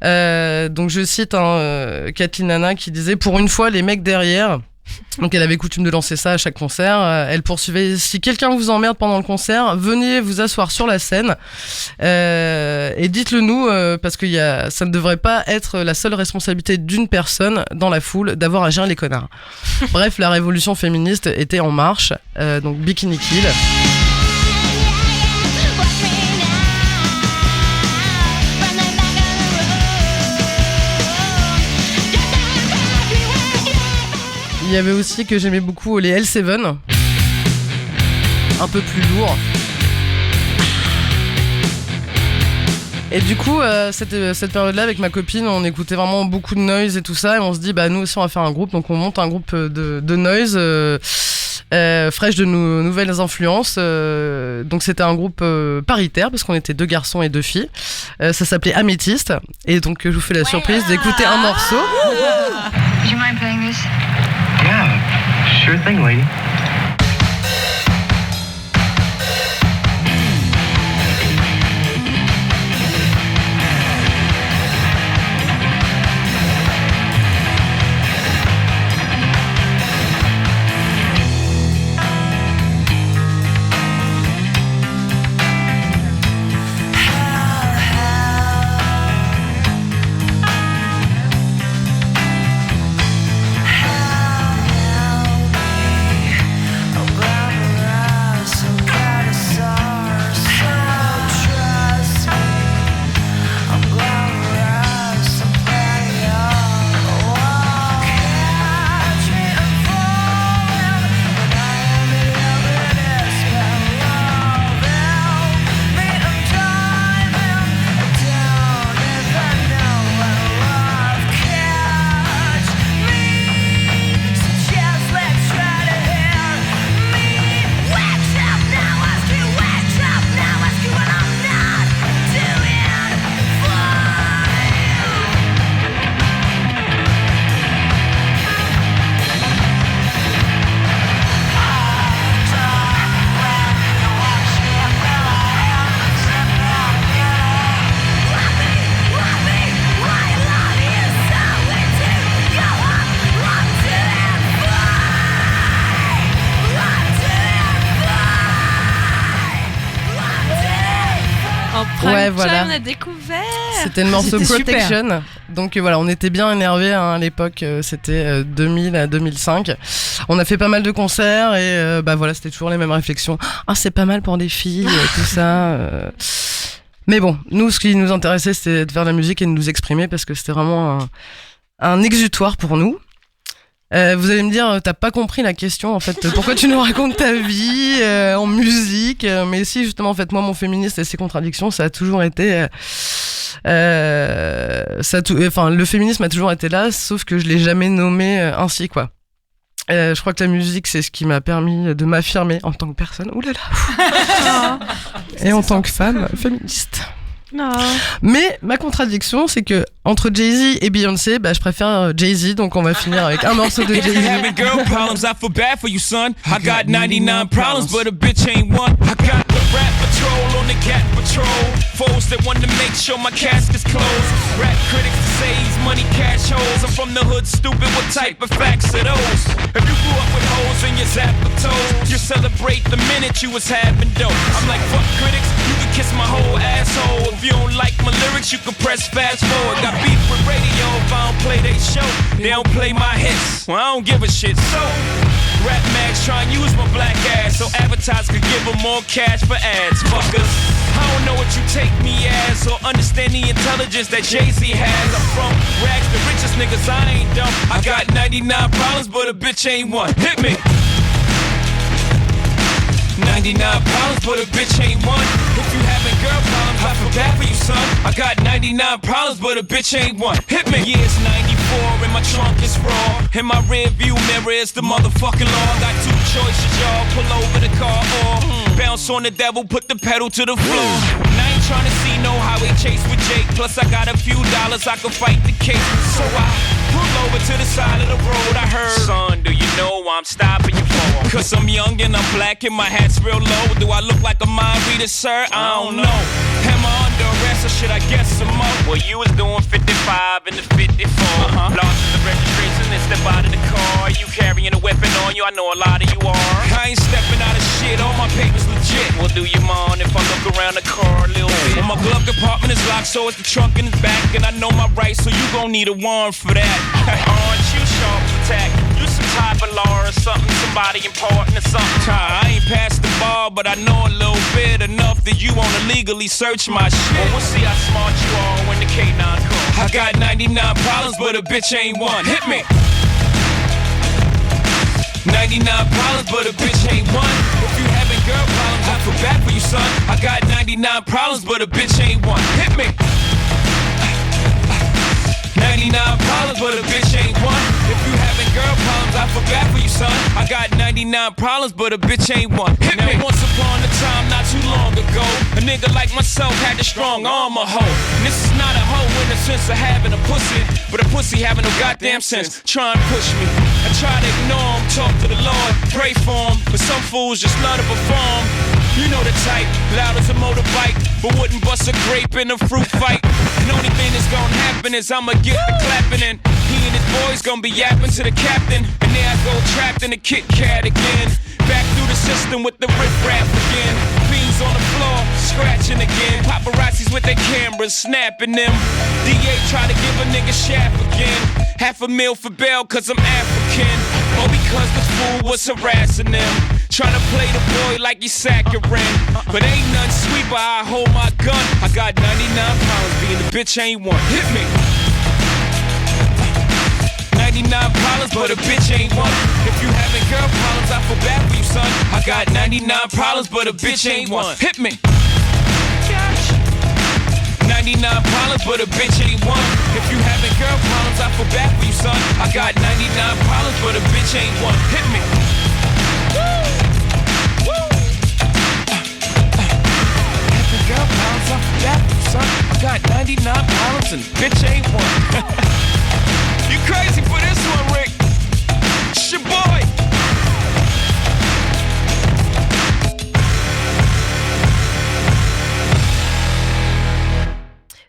Donc je cite Kathleen Hanna qui disait: pour une fois, les mecs derrière. Donc elle avait coutume de lancer ça à chaque concert. Elle poursuivait: si quelqu'un vous emmerde pendant le concert, venez vous asseoir sur la scène et dites-le nous, parce que ça ne devrait pas être la seule responsabilité d'une personne dans la foule d'avoir à gérer les connards. Bref, la révolution féministe était en marche. Donc Bikini Kill. Il y avait aussi que j'aimais beaucoup les L7, un peu plus lourd. Et du coup, cette période-là, avec ma copine, on écoutait vraiment beaucoup de noise et tout ça, et on se dit, nous aussi on va faire un groupe, donc on monte un groupe de noise fraîche de nouvelles influences. Donc c'était un groupe paritaire, parce qu'on était 2 garçons et 2 filles. Ça s'appelait Améthyste, et donc je vous fais la surprise d'écouter un morceau. Would you mind playing this? Yeah, sure thing, lady. Ouais, voilà. On a découvert. C'était le morceau C'était Protection. Donc voilà, on était bien énervés à l'époque. C'était 2000 à 2005. On a fait pas mal de concerts et voilà, c'était toujours les mêmes réflexions. Ah, c'est pas mal pour des filles, tout ça. Mais bon, nous, ce qui nous intéressait, c'était de faire de la musique et de nous exprimer parce que c'était vraiment un exutoire pour nous. Vous allez me dire, t'as pas compris la question en fait. Pourquoi tu nous racontes ta vie en musique mais si, justement, en fait, moi, mon féministe et ses contradictions, ça a toujours été. Le féminisme a toujours été là, sauf que je l'ai jamais nommé ainsi, quoi. Je crois que la musique, c'est ce qui m'a permis de m'affirmer en tant que personne. Ouh là là. Et en tant que femme féministe. Non. Mais ma contradiction, c'est que entre Jay-Z et Beyoncé, je préfère Jay-Z, donc on va finir avec un morceau de Jay-Z. Having girl problems, I feel bad for you, son. I got 99 problems, but a bitch ain't one. I got the rap patrol on the cat patrol. Foes that want to make sure my casket's closed. Rap critics to say he's money cash holes. I'm from the hood, stupid. What type of facts are those? If you grew up with hoes in your zap of toes, you celebrate the minute you was having dope. I'm like, fuck critics, you can kiss my whole asshole. If you don't like my lyrics, you can press fast forward. Got beef with radio if I don't play they show. They don't play my hits, well I don't give a shit. So, rap mags try and use my black ass so advertisers could give them more cash for ads. Fuckers, I don't know what you take me as or understand the intelligence that Jay-Z has. I'm from rags, the richest niggas, I ain't dumb. I got 99 problems, but a bitch ain't one. Hit me. 99 problems, but a bitch ain't one. If you having girl problems, I feel bad for you, son. I got 99 problems, but a bitch ain't one. Hit me. Yeah, it's 94 and my trunk is raw. In my rear view mirror is the motherfucking law. Got two choices, y'all. Pull over the car or bounce on the devil, put the pedal to the floor. And I ain't tryna see no highway chase with Jake. Plus I got a few dollars, I can fight the case. So I pull over to the side of the road. I heard, son, do you know why I'm stopping you for? Cause I'm young and I'm black and my hat's real low. Do I look like a mind reader, sir? I don't know. Am I under arrest or should I guess some more? Well, you was doing 55 and the 54. Lost the registration and step out of the car. You carrying a weapon on you, I know a lot of you are. I ain't stepping out of shit, all my papers legit. Well, do you mind if I look around the car a little bit? Well, my glove compartment is locked, so it's the trunk in the back. And I know my rights, so you gon' need a warrant for that. Aren't you sharp attack? You some type of law or something, somebody important or something. I ain't passed the bar, but I know a little bit enough that you wanna legally search my shit. Well, we'll see how smart you are when the K9 comes. I got 99 problems, but a bitch ain't one. Hit me. 99 problems, but a bitch ain't one. If you having girl problems, I feel bad for you, son. I got 99 problems, but a bitch ain't one. Hit me. 99 problems, but a bitch ain't one. If you having girl problems, I feel bad for you, son. I got 99 problems, but a bitch ain't one. Hit me. Once upon a time, not too long ago, a nigga like myself had a strong arm, a hoe. And this is not a hoe in the sense of having a pussy, but a pussy having no goddamn sense. Try and push me. I try to ignore him, talk to the Lord, pray for him, but some fools just love to perform. You know the type, loud as a motorbike, but wouldn't bust a grape in a fruit fight. And only thing that's gonna happen is I'ma get the clapping and he and his boys gonna be yapping to the captain. And there I go trapped in a Kit Kat again. Back through the system with the riff-raff again. Beans on the floor, scratching again. Paparazzis with their cameras, snapping them. DA try to give a nigga shaft again. $500,000 for bail cause I'm African. Or because the fool was harassing them. Tryna play the boy like he's saccharine. But ain't nothing sweet but I hold my gun. I got 99 pounds, being the bitch ain't one. Hit me. 99 problems, but a bitch ain't one. If you having girl problems, I feel bad for you, son. I got 99 problems, but a bitch ain't one. Hit me. 99 problems, but a bitch ain't one. If you having girl problems, I feel bad for you, son. I got 99 problems, but a bitch ain't one. Hit me. Having girl problems, I feel bad for you, son. I got 99 problems and bitch ain't one. You crazy for this one, Rick? It's your boy.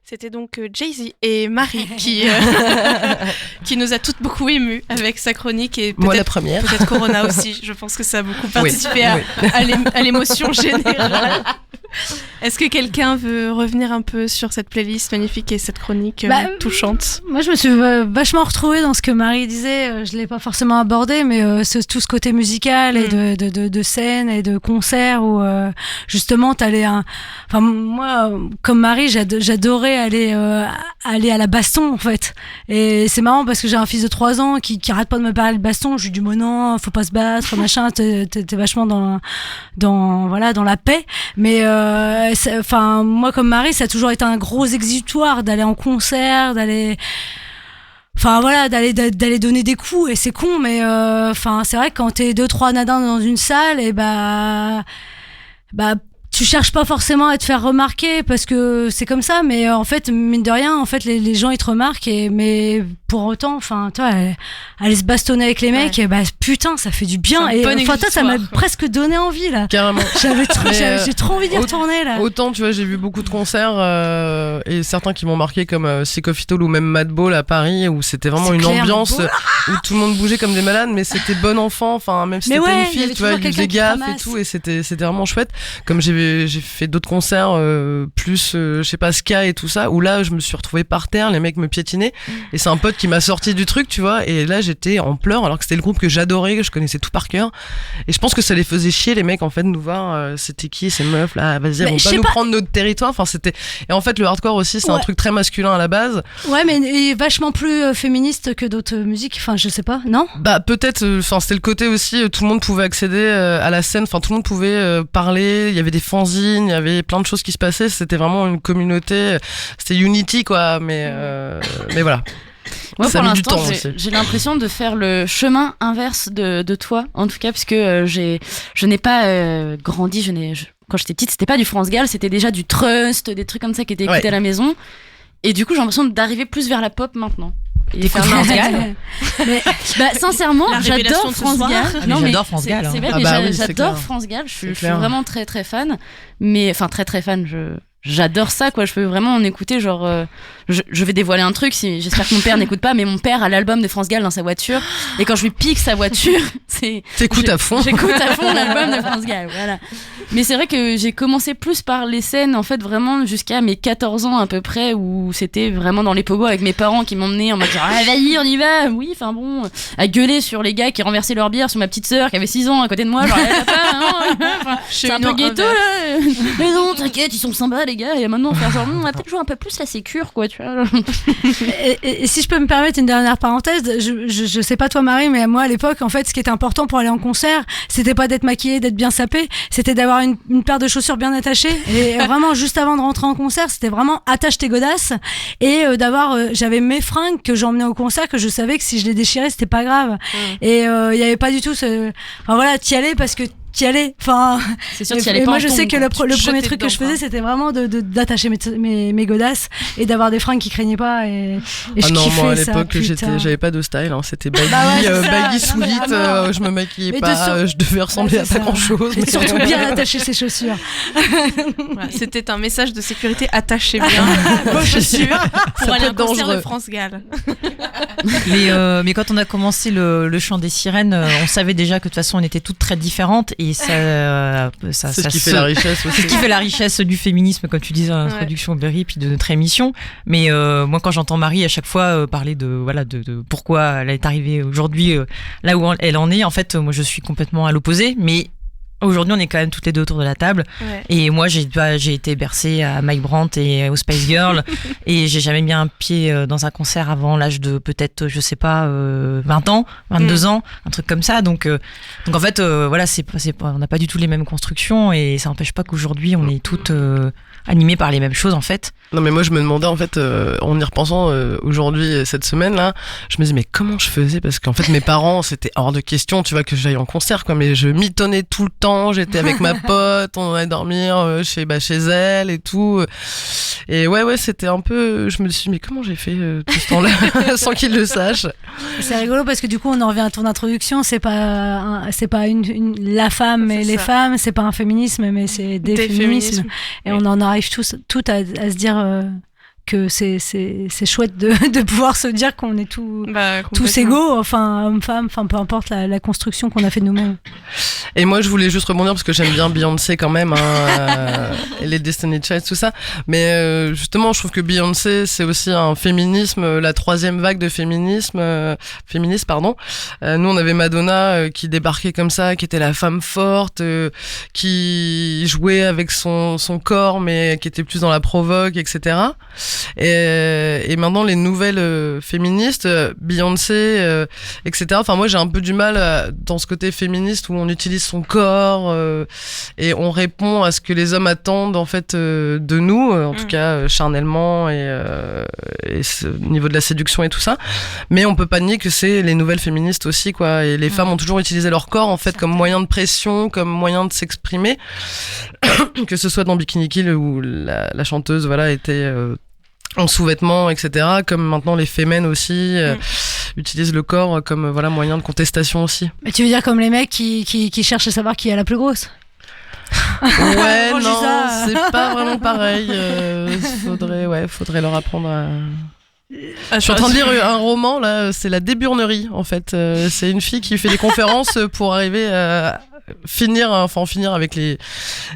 C'était donc Jay-Z et Marie qui nous a toutes beaucoup émues avec sa chronique et moi la première. Peut-être Corona aussi. Je pense que ça a beaucoup participé à l'émotion générale. Est-ce que quelqu'un veut revenir un peu sur cette playlist magnifique et cette chronique touchante? Moi, je me suis vachement retrouvée dans ce que Marie disait. Je l'ai pas forcément abordé, mais tout ce côté musical et de scène et de concert où justement enfin moi, comme Marie, j'adorais aller à la baston en fait. Et c'est marrant parce que j'ai un fils de 3 ans qui arrête pas de me parler de baston. Je lui dis mais non, faut pas se battre, machin. T'es vachement dans la paix. Mais enfin moi comme Marie, ça a toujours été un gros exutoire d'aller en concert, d'aller donner des coups. Et c'est con, mais enfin c'est vrai que quand t'es 2-3 nadins dans une salle, et bah tu cherches pas forcément à te faire remarquer parce que c'est comme ça, mais en fait mine de rien, en fait les gens ils te remarquent, mais pour autant, enfin toi aller se bastonner avec les mecs, et bah putain ça fait du bien. Et enfin toi ça m'a presque donné envie là. Carrément. J'ai trop envie d'y retourner là. Autant tu vois, j'ai vu beaucoup de concerts et certains qui m'ont marqué comme Sick of It All ou même Madball à Paris, où c'était vraiment une ambiance où tout le monde bougeait comme des malades, mais c'était bon enfant, enfin même si c'était une fille, tu vois, il faisait gaffe et tout, et c'était vraiment chouette. Comme j'ai fait d'autres concerts plus je sais pas, ska et tout ça, où là je me suis retrouvée par terre, les mecs me piétinaient, et c'est un pote qui m'a sorti du truc, tu vois, et là j'étais en pleurs alors que c'était le groupe que j'adorais, que je connaissais tout par cœur, et je pense que ça les faisait chier les mecs en fait de nous voir, c'était qui ces meufs là, vas-y, elles vont pas nous prendre notre territoire, enfin c'était, et en fait le hardcore aussi c'est un truc très masculin à la base, mais vachement plus féministe que d'autres musiques, enfin je sais pas, non, bah peut-être, enfin c'était le côté aussi, tout le monde pouvait accéder à la scène, enfin tout le monde pouvait parler, il y avait des fanzines, il y avait plein de choses qui se passaient, c'était vraiment une communauté, c'était Unity quoi, mais voilà. Moi, pour l'instant, j'ai l'impression de faire le chemin inverse de toi, en tout cas, parce que je n'ai pas grandi, quand j'étais petite, c'était pas du France Gall, c'était déjà du Trust, des trucs comme ça qui étaient écoutés à la maison, et du coup, j'ai l'impression d'arriver plus vers la pop maintenant. Et faire France Gall. Mais sincèrement, j'adore France Gall. Non, mais j'adore France Gall. C'est vrai, mais j'adore France Gall. Je suis vraiment très très fan. Mais enfin très très fan. J'adore ça quoi. Je peux vraiment en écouter genre. Je vais dévoiler un truc. J'espère que mon père n'écoute pas. Mais mon père a l'album de France Gall dans sa voiture. Et quand je lui pique sa voiture, t'écoutes à fond. J'écoute à fond l'album de France Gall. Voilà. Mais c'est vrai que j'ai commencé plus par les scènes en fait vraiment jusqu'à mes 14 ans à peu près, où c'était vraiment dans les pogos avec mes parents qui m'emmenaient en mode genre vas-y on y va, oui enfin bon, à gueuler sur les gars qui renversaient leur bière sur ma petite sœur qui avait 6 ans à côté de moi, genre c'est un peu ghetto là, mais non t'inquiète ils sont sympas les gars, et maintenant on va faire genre on va peut-être jouer un peu plus la sécure quoi, tu vois. et si je peux me permettre une dernière parenthèse, je sais pas toi Marie, mais moi à l'époque en fait ce qui était important pour aller en concert, c'était pas d'être maquillée, d'être bien sapée, c'était d'avoir une paire de chaussures bien attachées, et vraiment juste avant de rentrer en concert c'était vraiment attache tes godasses, et j'avais mes fringues que j'emmenais au concert, que je savais que si je les déchirais c'était pas grave, et il y avait pas du tout enfin voilà, t'y allais parce que t'y allais, enfin c'est sûr, t'y allais pas. Moi je sais que le premier truc que je faisais c'était vraiment d'attacher mes godasses et d'avoir des fringues qui craignaient pas, et je non, kiffais moi à ça, l'époque j'avais pas de style, hein. C'était baggy, baggy sweat, je me maquillais pas, je devais ressembler à pas grand chose, mais surtout bien attacher ses chaussures. Voilà, c'était un message de sécurité, attachez bien vos chaussures pour aller à un concert de France Gall. Mais quand on a commencé le chant des sirènes, on savait déjà que de toute façon on était toutes très différentes, et ça c'est ce qui fait la richesse aussi. C'est ce qui fait la richesse du féminisme, comme tu disais dans l'introduction, Berry, puis de notre émission. Mais moi, quand j'entends Marie à chaque fois parler de pourquoi elle est arrivée aujourd'hui là où elle en est, en fait, moi, je suis complètement à l'opposé. Mais aujourd'hui, on est quand même toutes les deux autour de la table. Ouais. Et moi, j'ai été bercée à Mike Brandt et aux Spice Girls. Et j'ai jamais mis un pied dans un concert avant l'âge de peut-être, je sais pas, 20 ans, 22 ans, un truc comme ça. Donc en fait, voilà, on n'a pas du tout les mêmes constructions. Et ça n'empêche pas qu'aujourd'hui, on est toutes animées par les mêmes choses, en fait. Non, mais moi, je me demandais, en fait, en y repensant aujourd'hui, cette semaine-là, je me disais, mais comment je faisais? Parce qu'en fait, mes parents, c'était hors de question, tu vois, que j'aille en concert, quoi. Mais je mitonnais tout le temps. J'étais avec ma pote, on allait dormir chez elle et tout. Et ouais, c'était un peu. Je me suis dit, mais comment j'ai fait tout ce temps-là sans qu'ils le sachent? C'est rigolo parce que du coup, on en revient à ton introduction. C'est pas la femme et les femmes. C'est pas un féminisme, mais c'est des féminismes. Et on en arrive toutes à se dire que c'est chouette de pouvoir se dire qu'on est tous égaux, enfin hommes-femmes, enfin peu importe la construction qu'on a fait de nous-mêmes. Et moi je voulais juste rebondir parce que j'aime bien Beyoncé quand même, et les Destiny Child, tout ça, mais justement je trouve que Beyoncé c'est aussi un féminisme, la troisième vague de féminisme, féministe pardon. Nous on avait Madonna qui débarquait comme ça, qui était la femme forte, qui jouait avec son corps mais qui était plus dans la provoque, etc. Et maintenant les nouvelles féministes, Beyoncé, etc. Enfin moi j'ai un peu du mal dans ce côté féministe où on utilise son corps et on répond à ce que les hommes attendent en fait de nous, en tout cas charnellement et au niveau de la séduction et tout ça. Mais on peut pas nier que c'est les nouvelles féministes aussi quoi. Et les femmes ont toujours utilisé leur corps en fait comme moyen de pression, comme moyen de s'exprimer, que ce soit dans Bikini Kill où la chanteuse voilà était en sous-vêtements, etc. Comme maintenant les fémènes aussi utilisent le corps comme voilà moyen de contestation aussi. Mais tu veux dire comme les mecs qui cherchent à savoir qui est la plus grosse? Ouais, non, c'est pas vraiment pareil. Faudrait leur apprendre à... Je suis en train de lire un roman là, c'est La Déburnerie en fait. C'est une fille qui fait des conférences pour arriver à en finir avec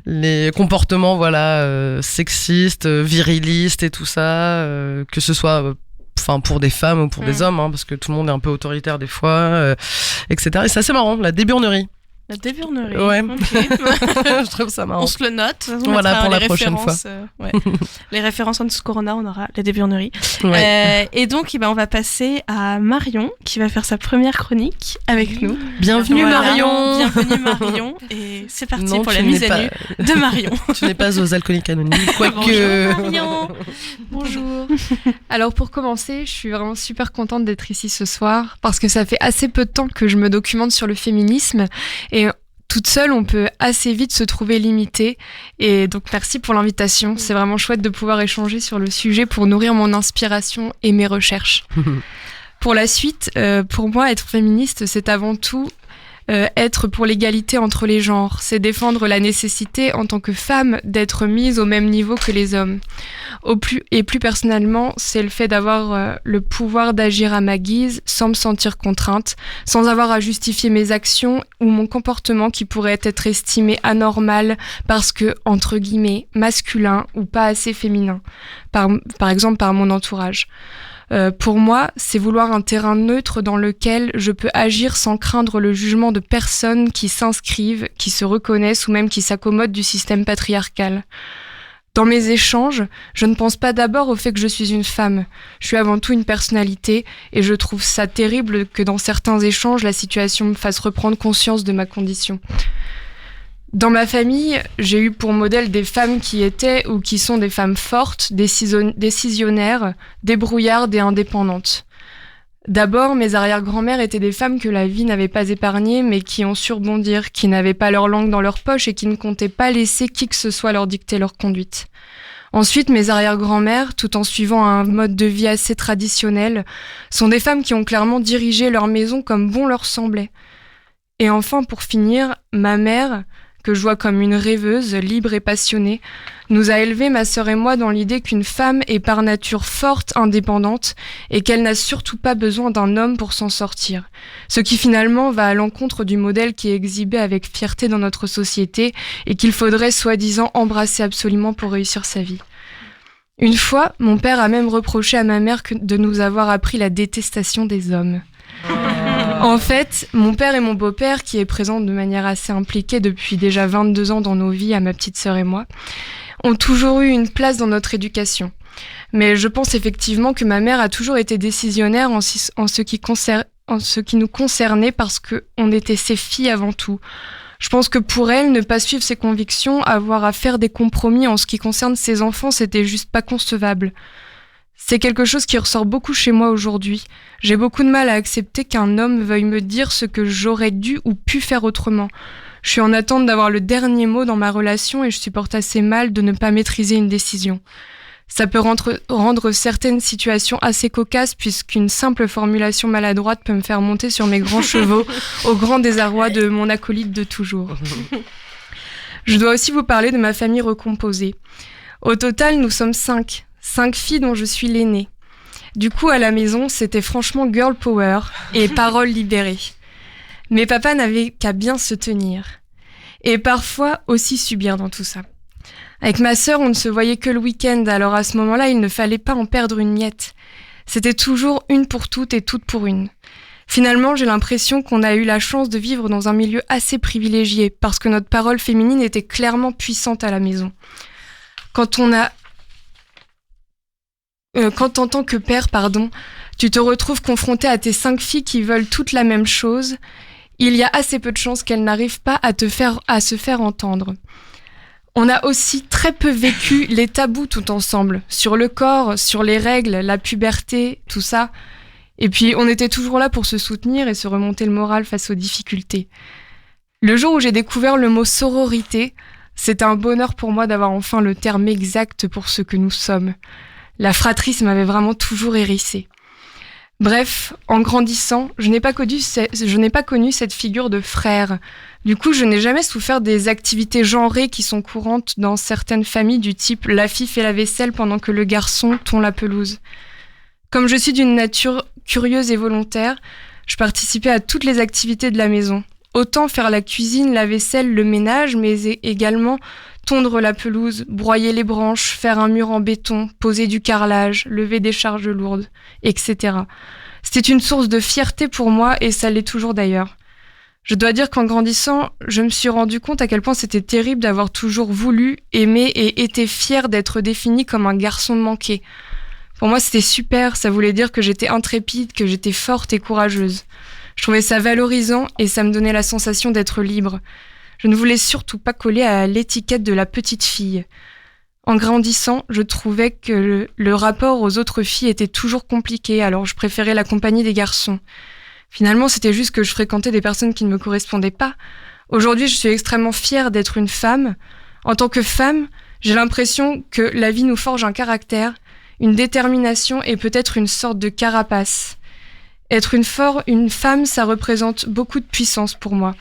les comportements voilà sexistes, virilistes et tout ça, que ce soit pour des femmes ou pour des hommes, parce que tout le monde est un peu autoritaire des fois, etc. Et c'est assez marrant, La Déburnerie. La déburnerie. Ouais. Okay. Je trouve ça marrant. On se le note. Voilà pour la prochaine fois. Les références en dessous Corona, on aura la déburnerie. Ouais. Et donc, on va passer à Marion qui va faire sa première chronique avec nous. Bienvenue Marion. Bienvenue Marion. Et c'est parti pour la mise à nu de Marion. Tu n'es pas aux alcooliques anonymes, quoique. Bonjour Marion. Bonjour. Alors pour commencer, je suis vraiment super contente d'être ici ce soir parce que ça fait assez peu de temps que je me documente sur le féminisme et toute seule, on peut assez vite se trouver limité. Et donc, merci pour l'invitation. C'est vraiment chouette de pouvoir échanger sur le sujet pour nourrir mon inspiration et mes recherches. Pour la suite, pour moi, être féministe, c'est avant tout être pour l'égalité entre les genres. C'est défendre la nécessité, en tant que femme, d'être mise au même niveau que les hommes. Plus personnellement, c'est le fait d'avoir le pouvoir d'agir à ma guise, sans me sentir contrainte, sans avoir à justifier mes actions ou mon comportement qui pourrait être estimé anormal parce que, entre guillemets, masculin ou pas assez féminin, par exemple par mon entourage. Pour moi, c'est vouloir un terrain neutre dans lequel je peux agir sans craindre le jugement de personnes qui s'inscrivent, qui se reconnaissent ou même qui s'accommodent du système patriarcal. Dans mes échanges, je ne pense pas d'abord au fait que je suis une femme. Je suis avant tout une personnalité et je trouve ça terrible que dans certains échanges, la situation me fasse reprendre conscience de ma condition. Dans ma famille, j'ai eu pour modèle des femmes qui étaient ou qui sont des femmes fortes, décisionnaires, débrouillardes et indépendantes. D'abord, mes arrière-grand-mères étaient des femmes que la vie n'avait pas épargnées, mais qui ont su rebondir, qui n'avaient pas leur langue dans leur poche et qui ne comptaient pas laisser qui que ce soit leur dicter leur conduite. Ensuite, mes arrière-grand-mères, tout en suivant un mode de vie assez traditionnel, sont des femmes qui ont clairement dirigé leur maison comme bon leur semblait. Et enfin, pour finir, ma mère, que je vois comme une rêveuse, libre et passionnée, nous a élevés, ma sœur et moi, dans l'idée qu'une femme est par nature forte, indépendante, et qu'elle n'a surtout pas besoin d'un homme pour s'en sortir. Ce qui finalement va à l'encontre du modèle qui est exhibé avec fierté dans notre société et qu'il faudrait soi-disant embrasser absolument pour réussir sa vie. Une fois, mon père a même reproché à ma mère de nous avoir appris la détestation des hommes. En fait, mon père et mon beau-père, qui est présent de manière assez impliquée depuis déjà 22 ans dans nos vies, à ma petite sœur et moi, ont toujours eu une place dans notre éducation. Mais je pense effectivement que ma mère a toujours été décisionnaire en ce qui nous concernait parce qu'on était ses filles avant tout. Je pense que pour elle, ne pas suivre ses convictions, avoir à faire des compromis en ce qui concerne ses enfants, c'était juste pas concevable. C'est quelque chose qui ressort beaucoup chez moi aujourd'hui. J'ai beaucoup de mal à accepter qu'un homme veuille me dire ce que j'aurais dû ou pu faire autrement. Je suis en attente d'avoir le dernier mot dans ma relation et je supporte assez mal de ne pas maîtriser une décision. Ça peut rendre certaines situations assez cocasses puisqu'une simple formulation maladroite peut me faire monter sur mes grands chevaux au grand désarroi de mon acolyte de toujours. Je dois aussi vous parler de ma famille recomposée. Au total, nous sommes 5 5 filles dont je suis l'aînée. Du coup, à la maison, c'était franchement girl power et parole libérée. Mais papa n'avait qu'à bien se tenir. Et parfois aussi subir dans tout ça. Avec ma sœur, on ne se voyait que le week-end, alors à ce moment-là, il ne fallait pas en perdre une miette. C'était toujours une pour toutes et toutes pour une. Finalement, j'ai l'impression qu'on a eu la chance de vivre dans un milieu assez privilégié, parce que notre parole féminine était clairement puissante à la maison. Quand en tant que père, tu te retrouves confronté à tes 5 filles qui veulent toutes la même chose, il y a assez peu de chances qu'elles n'arrivent pas à se faire entendre. On a aussi très peu vécu les tabous tout ensemble, sur le corps, sur les règles, la puberté, tout ça. Et puis on était toujours là pour se soutenir et se remonter le moral face aux difficultés. Le jour où j'ai découvert le mot sororité, c'était un bonheur pour moi d'avoir enfin le terme exact pour ce que nous sommes. La fratrie m'avait vraiment toujours hérissée. Bref, en grandissant, je n'ai pas connu cette figure de frère. Du coup, je n'ai jamais souffert des activités genrées qui sont courantes dans certaines familles du type la fille fait la vaisselle pendant que le garçon tond la pelouse. Comme je suis d'une nature curieuse et volontaire, je participais à toutes les activités de la maison. Autant faire la cuisine, la vaisselle, le ménage, mais également tondre la pelouse, broyer les branches, faire un mur en béton, poser du carrelage, lever des charges lourdes, etc. C'était une source de fierté pour moi et ça l'est toujours d'ailleurs. Je dois dire qu'en grandissant, je me suis rendu compte à quel point c'était terrible d'avoir toujours voulu, aimé et été fière d'être définie comme un garçon manqué. Pour moi, c'était super, ça voulait dire que j'étais intrépide, que j'étais forte et courageuse. Je trouvais ça valorisant et ça me donnait la sensation d'être libre. Je ne voulais surtout pas coller à l'étiquette de la petite fille. En grandissant, je trouvais que le rapport aux autres filles était toujours compliqué, alors je préférais la compagnie des garçons. Finalement, c'était juste que je fréquentais des personnes qui ne me correspondaient pas. Aujourd'hui, je suis extrêmement fière d'être une femme. En tant que femme, j'ai l'impression que la vie nous forge un caractère, une détermination et peut-être une sorte de carapace. Être une femme, ça représente beaucoup de puissance pour moi.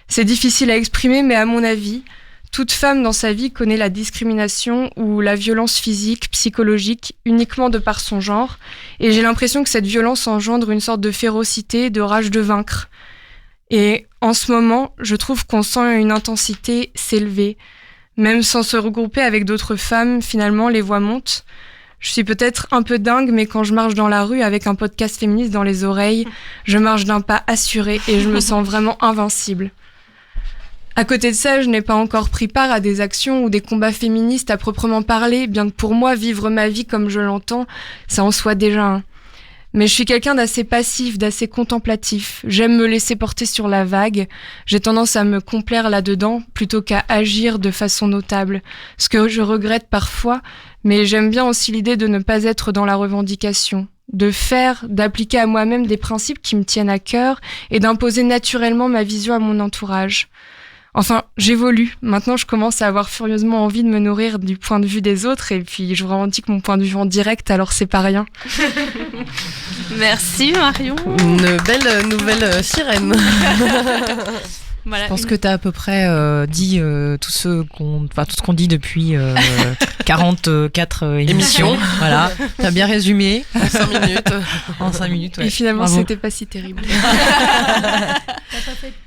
C'est difficile à exprimer, mais à mon avis, toute femme dans sa vie connaît la discrimination ou la violence physique, psychologique, uniquement de par son genre. Et j'ai l'impression que cette violence engendre une sorte de férocité, de rage de vaincre. Et en ce moment, je trouve qu'on sent une intensité s'élever. Même sans se regrouper avec d'autres femmes, finalement, les voix montent. Je suis peut-être un peu dingue, mais quand je marche dans la rue avec un podcast féministe dans les oreilles, je marche d'un pas assuré et je me sens vraiment invincible. À côté de ça, je n'ai pas encore pris part à des actions ou des combats féministes à proprement parler, bien que pour moi, vivre ma vie comme je l'entends, ça en soit déjà un. Mais je suis quelqu'un d'assez passif, d'assez contemplatif. J'aime me laisser porter sur la vague. J'ai tendance à me complaire là-dedans plutôt qu'à agir de façon notable. Ce que je regrette parfois, mais j'aime bien aussi l'idée de ne pas être dans la revendication. D'appliquer à moi-même des principes qui me tiennent à cœur et d'imposer naturellement ma vision à mon entourage. Enfin, j'évolue. Maintenant, je commence à avoir furieusement envie de me nourrir du point de vue des autres et puis je revendique mon point de vue en direct, alors c'est pas rien. Merci Marion. Une belle nouvelle sirène. Voilà, je pense que tu as à peu près dit tout ce qu'on dit depuis 44 émissions. Voilà, tu as bien résumé. En 5 minutes. Ouais. Et finalement, bravo. C'était pas si terrible.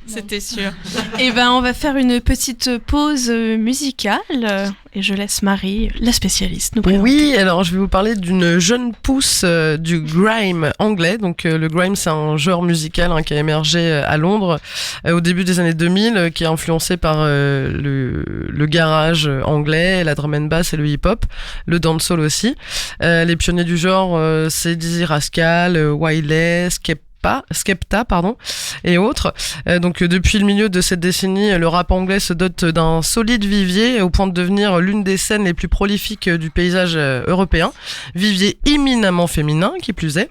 C'était sûr. Et ben, on va faire une petite pause musicale et je laisse Marie, la spécialiste, nous présenter. Oui, alors je vais vous parler d'une jeune pousse du grime anglais. Donc le grime, c'est un genre musical qui a émergé à Londres au début des années 2000, qui est influencé par le garage anglais, la drum and bass et le hip-hop, le dancehall aussi. Les pionniers du genre, c'est Dizzy Rascal, Wiley, Skepta, et autres. Donc depuis le milieu de cette décennie, le rap anglais se dote d'un solide vivier au point de devenir l'une des scènes les plus prolifiques du paysage européen. Vivier éminemment féminin, qui plus est.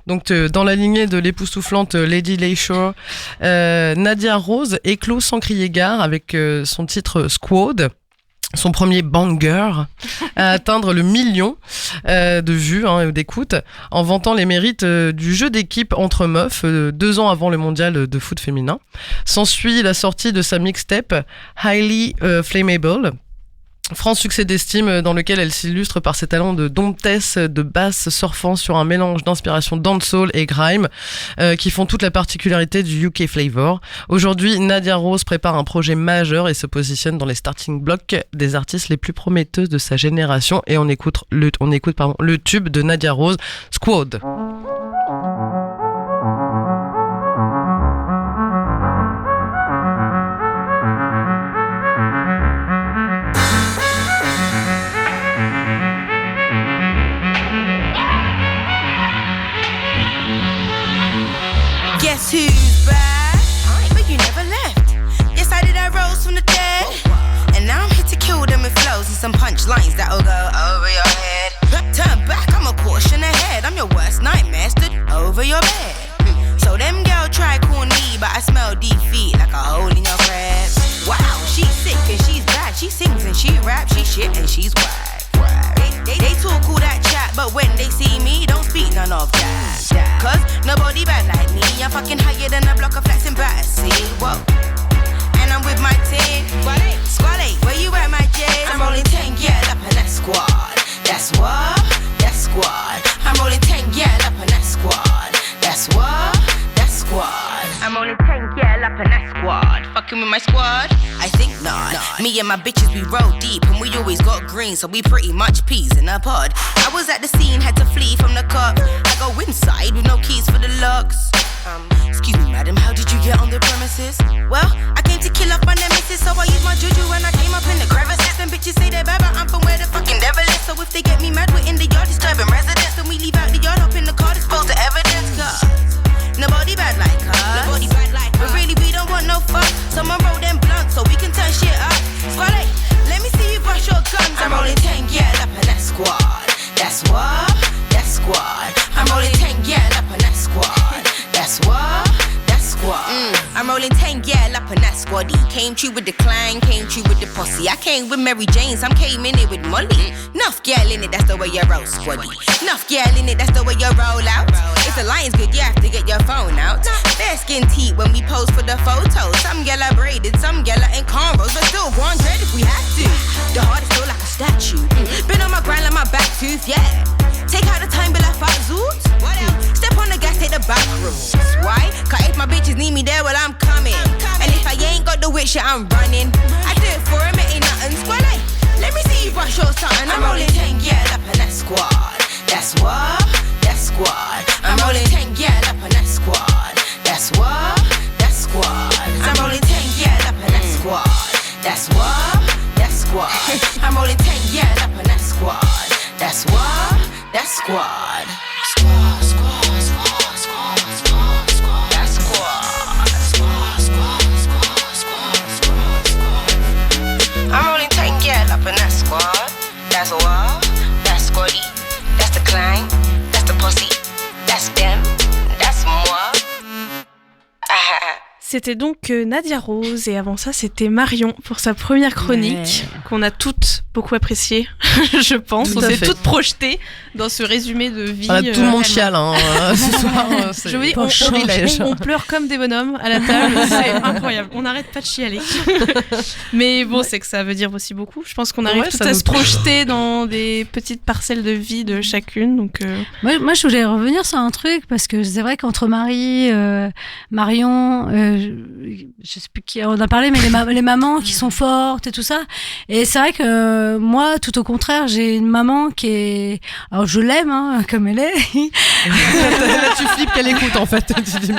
Donc dans la lignée de l'époustouflante Lady Layshore, Nadia Rose éclot sans crier gare avec son titre Squad. Son premier banger à atteindre le 1 million de vues ou d'écoutes, en vantant les mérites du jeu d'équipe entre meufs 2 ans avant le mondial de foot féminin. S'ensuit la sortie de sa mixtape Highly Flammable, franc succès d'estime dans lequel elle s'illustre par ses talents de domptesse de basse surfant sur un mélange d'inspiration dancehall et grime qui font toute la particularité du UK flavor. Aujourd'hui, Nadia Rose prépare un projet majeur et se positionne dans les starting blocks des artistes les plus prometteuses de sa génération et on écoute le tube de Nadia Rose, Squad. Guess who's back? But you never left. Yes, I did. I rose from the dead. And now I'm here to kill them with flows and some punchlines that'll go over your head. Turn back, I'm a caution ahead. I'm your worst nightmare, stood over your bed. So them girl try calling me, but I smell defeat like a hole in your bread. Wow, she's sick and she's bad. She sings and she raps, she shit and she's whack. They talk all that chat, but when they see me, don't speak none of that. Cause nobody bad like me. I'm fucking higher than a block of flats in Battersea. Whoa. And I'm with my team. Squad, where you at, my J's? I'm rolling 10, yeah, up in that squad. That's what? That's squad. I'm rolling 10, yeah, up in that squad. That's what? That's squad. I'm rolling 10, yeah, up in that squad. Fucking with my squad? I think not. Me and my bitches, we roll deep and we always got green, so we pretty much peas in a pod. I was at the scene, had to flee from the cops. I go inside with no keys for the locks. Excuse me, madam, how did you get on the premises? Well, I came to kill off my nemesis, so I used my juju when I came up in the crevices. And bitches say they're bad, but I'm from where the fucking devil is. So if they get me mad, we're in the yard disturbing residents. Then we leave out the yard up in the car, dispose the evidence. Cause nobody bad like us. Nobody bad like us. But really, we don't want no fuck. Someone roll them blunts so we can turn shit up. Squad, let me see you brush your guns. I'm rolling 10, yeah, up in that squad. That's what? That's squad. I'm rolling 10, yeah, up in that squad. That's what? That's squad. I'm rolling 10, yeah, up in that squaddy. Came true with the clan, came true with the posse. I came with Mary Jane, some came in it with Molly. Nuff girl in it, that's the way you roll, squaddy. Nuff girl in it, that's the way you roll out. If the line's good, you have to get your phone out. Fair skin teeth when we pose for the photos. Some girl are braided, some girl are in cornrows, but still go on dread if we have to. The heart is still like a statue. Been on my grind like my back tooth, yeah. Take out the time, be like 5 zoots. Step on the gas, take the back route. Why? Cause if my bitches need me there, well, I'm coming. And if I ain't got the wit shit, I'm running. I do it for him, it ain't nothing. Squad, let me see you brush your something. I'm rolling 10, yeah, up in that squad. That's what? That's squad. I'm rolling 10, yeah, up in that squad. That's what? That's squad. I'm rolling 10, yeah, up in that squad. That's what? That's squad. I'm rolling 10, yeah, up in that squad. That's what? That's squad. Squad, squad, squad, squad, squad, squad. That's squad. Squad, squad, squad, squad, squad, squad. I'm rolling 10, yeah, up in that squad. That's what? That's squaddy. That's the clan. That's the posse. That's them. That's moi. C'était donc Nadia Rose et avant ça c'était Marion pour sa première chronique qu'on a toutes beaucoup appréciée, je pense. On s'est toutes projetées dans ce résumé de vie. Voilà, tout le monde chiale ce soir. Je vous dis, on pleure comme des bonhommes à la table, c'est incroyable. On n'arrête pas de chialer. Mais bon, c'est que ça veut dire aussi beaucoup. Je pense qu'on arrive tout à se projeter dans des petites parcelles de vie de chacune. Donc, moi, je voulais revenir sur un truc parce que c'est vrai qu'entre Marion, je sais plus qui on a parlé, mais les mamans qui sont fortes et tout ça. Et c'est vrai que moi, tout au contraire, j'ai une maman qui est, alors je l'aime comme elle est. Là, tu flippes qu'elle écoute en fait. Tu dis,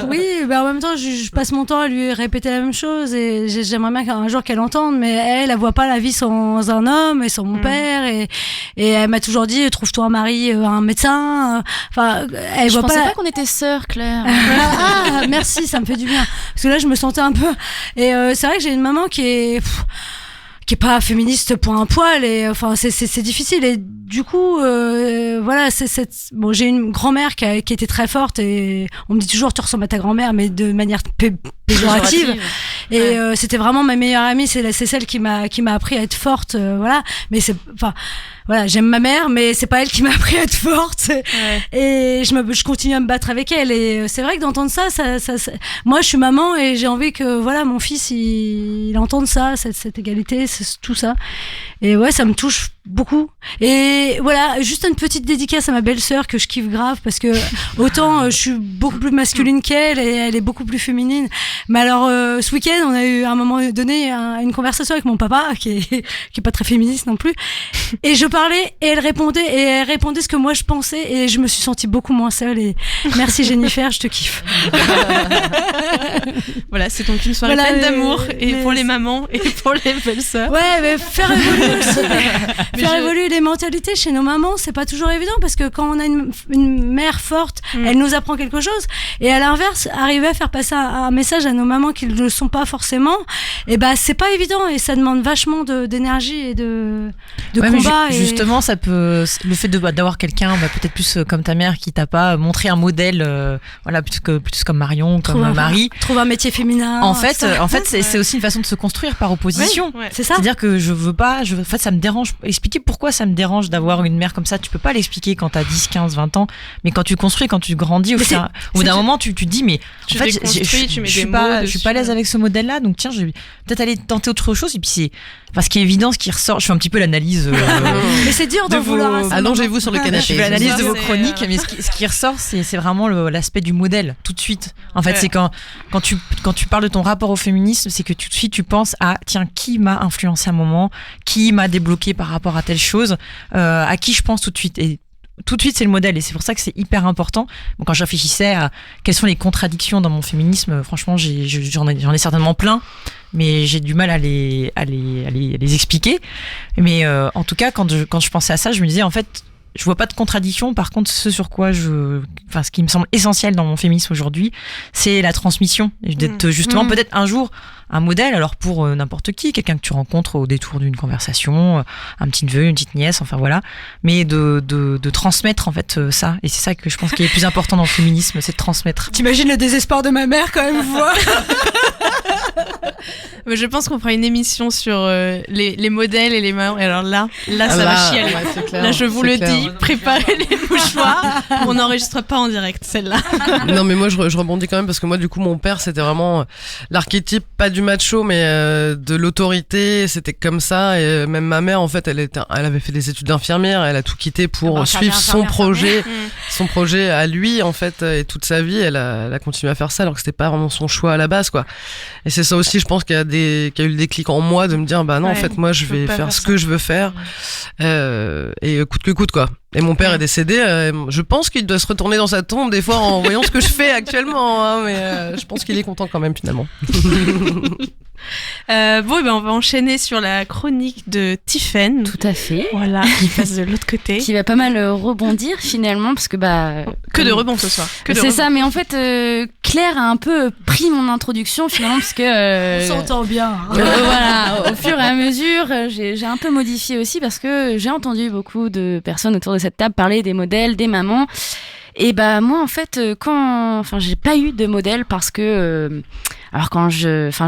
oui, en même temps, je passe mon temps à lui répéter la même chose et j'aimerais bien qu'un jour qu'elle entende, mais elle voit pas la vie sans un homme et sans mon père et elle m'a toujours dit trouve-toi un mari, un médecin. Enfin, elle voit pas. Je pensais pas qu'on était sœurs, Claire. Ah, merci, ça me fait du bien parce que là, je me sentais un peu. Et c'est vrai que j'ai une maman qui est pas féministe pour un poil et enfin c'est difficile et du coup voilà bon, j'ai une grand-mère qui était très forte et on me dit toujours tu ressembles à ta grand-mère mais de manière péjorative et c'était vraiment ma meilleure amie, c'est celle qui m'a appris à être forte, voilà, mais c'est enfin voilà, j'aime ma mère, mais c'est pas elle qui m'a appris à être forte. Et je continue à me battre avec elle. Et c'est vrai que d'entendre ça, moi, je suis maman et j'ai envie que, voilà, mon fils, il entende ça, cette égalité, tout ça. Et ouais, ça me touche beaucoup. Et voilà, juste une petite dédicace à ma belle-sœur que je kiffe grave parce que autant je suis beaucoup plus masculine qu'elle et elle est beaucoup plus féminine. Mais alors, ce week-end, on a eu à un moment donné une conversation avec mon papa qui est pas très féministe non plus. Et je parlais et elle répondait ce que moi je pensais et je me suis sentie beaucoup moins seule. Et merci Jennifer, je te kiffe. Voilà, c'est donc une soirée pleine d'amour et pour les mamans et pour les belles-sœurs. Ouais, mais faire évoluer les mentalités chez nos mamans, c'est pas toujours évident parce que quand on a une mère forte, elle nous apprend quelque chose. Et à l'inverse, arriver à faire passer un message à nos mamans qui ne le sont pas forcément, et bah c'est pas évident et ça demande vachement d'énergie et de combat. Justement, ça peut, le fait d'avoir quelqu'un, peut-être plus comme ta mère qui t'a pas montré un modèle, voilà, plus comme Marion, comme Marie. Trouve un métier féminin. En fait, c'est aussi une façon de se construire par opposition. Oui, c'est ça. C'est-à-dire que en fait, ça me dérange. Expliquer pourquoi ça me dérange d'avoir une mère comme ça, tu peux pas l'expliquer quand t'as 10, 15, 20 ans, mais quand tu construis, quand tu grandis, au bout d'un moment, tu te dis, mais en fait, je suis pas à l'aise avec ce modèle-là, donc tiens, je vais peut-être aller tenter autre chose. Et puis c'est, ce qui est évident, ce qui ressort, je fais un petit peu l'analyse. Mais c'est dur d'en vouloir. Allongez-vous sur le canapé. Je fais l'analyse de vos chroniques, mais ce qui ressort, c'est vraiment l'aspect du modèle, tout de suite. En fait, c'est quand tu parles de ton rapport au féminisme, c'est que tout de suite, tu penses à, tiens, qui m'a influencé à un moment, qui m'a débloqué par rapport à telle chose, à qui je pense tout de suite. Et tout de suite, c'est le modèle. Et c'est pour ça que c'est hyper important. Bon, quand je réfléchissais à quelles sont les contradictions dans mon féminisme, franchement, j'en ai certainement plein, mais j'ai du mal à les expliquer. Mais en tout cas, quand je pensais à ça, je me disais, en fait, je vois pas de contradiction. Par contre, ce qui me semble essentiel dans mon féminisme aujourd'hui, c'est la transmission. D'être justement peut-être un jour un modèle, alors pour n'importe qui, quelqu'un que tu rencontres au détour d'une conversation, un petit neveu, une petite nièce, enfin voilà, mais de transmettre en fait ça. Et c'est ça que je pense qui est le plus important dans le féminisme, c'est de transmettre. T'imagines le désespoir de ma mère quand elle me voit. Mais je pense qu'on fera une émission sur les modèles et les mamans. Et alors là, ça va chialer. Clair, là, je vous le dis, préparez les mouchoirs. On n'enregistre pas en direct celle-là. Non, mais moi je rebondis quand même parce que moi du coup mon père c'était vraiment l'archétype pas du macho mais de l'autorité. C'était comme ça et même ma mère en fait elle avait fait des études d'infirmière. Elle a tout quitté pour suivre son projet à lui en fait et toute sa vie elle a continué à faire ça alors que c'était pas vraiment son choix à la base quoi. Et c'est ça aussi je pense qu'il y a eu le déclic en moi de me dire bah non en fait moi je vais faire ce que je veux faire et coûte que coûte quoi. Et mon père est décédé, je pense qu'il doit se retourner dans sa tombe des fois en voyant ce que je fais actuellement, hein, mais je pense qu'il est content quand même finalement. On va enchaîner sur la chronique de Tiffaine. Tout à fait. Voilà, qui passe de l'autre côté. Qui va pas mal rebondir finalement, parce que que de rebond ce soir. C'est ça, mais en fait, Claire a un peu pris mon introduction finalement, parce que... On s'entend bien. Voilà, au fur et à mesure, j'ai un peu modifié aussi, parce que j'ai entendu beaucoup de personnes autour de cette table parler des modèles, des mamans. Et moi en fait j'ai pas eu de modèle parce que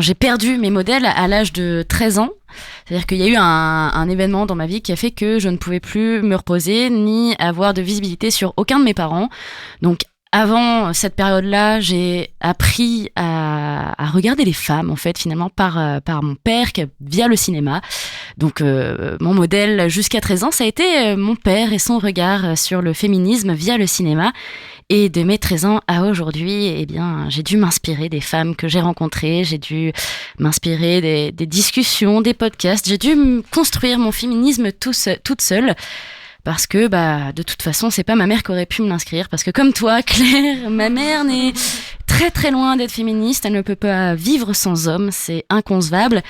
j'ai perdu mes modèles à l'âge de 13 ans. C'est-à-dire qu'il y a eu un événement dans ma vie qui a fait que je ne pouvais plus me reposer ni avoir de visibilité sur aucun de mes parents. Donc avant cette période-là, j'ai appris à regarder les femmes, en fait, finalement, par mon père, via le cinéma. Donc, mon modèle jusqu'à 13 ans, ça a été mon père et son regard sur le féminisme via le cinéma. Et de mes 13 ans à aujourd'hui, j'ai dû m'inspirer des femmes que j'ai rencontrées, j'ai dû m'inspirer des discussions, des podcasts, j'ai dû construire mon féminisme toute seule. Parce que de toute façon c'est pas ma mère qui aurait pu me l'inscrire, parce que comme toi Claire, ma mère n'est très très loin d'être féministe, elle ne peut pas vivre sans homme, c'est inconcevable.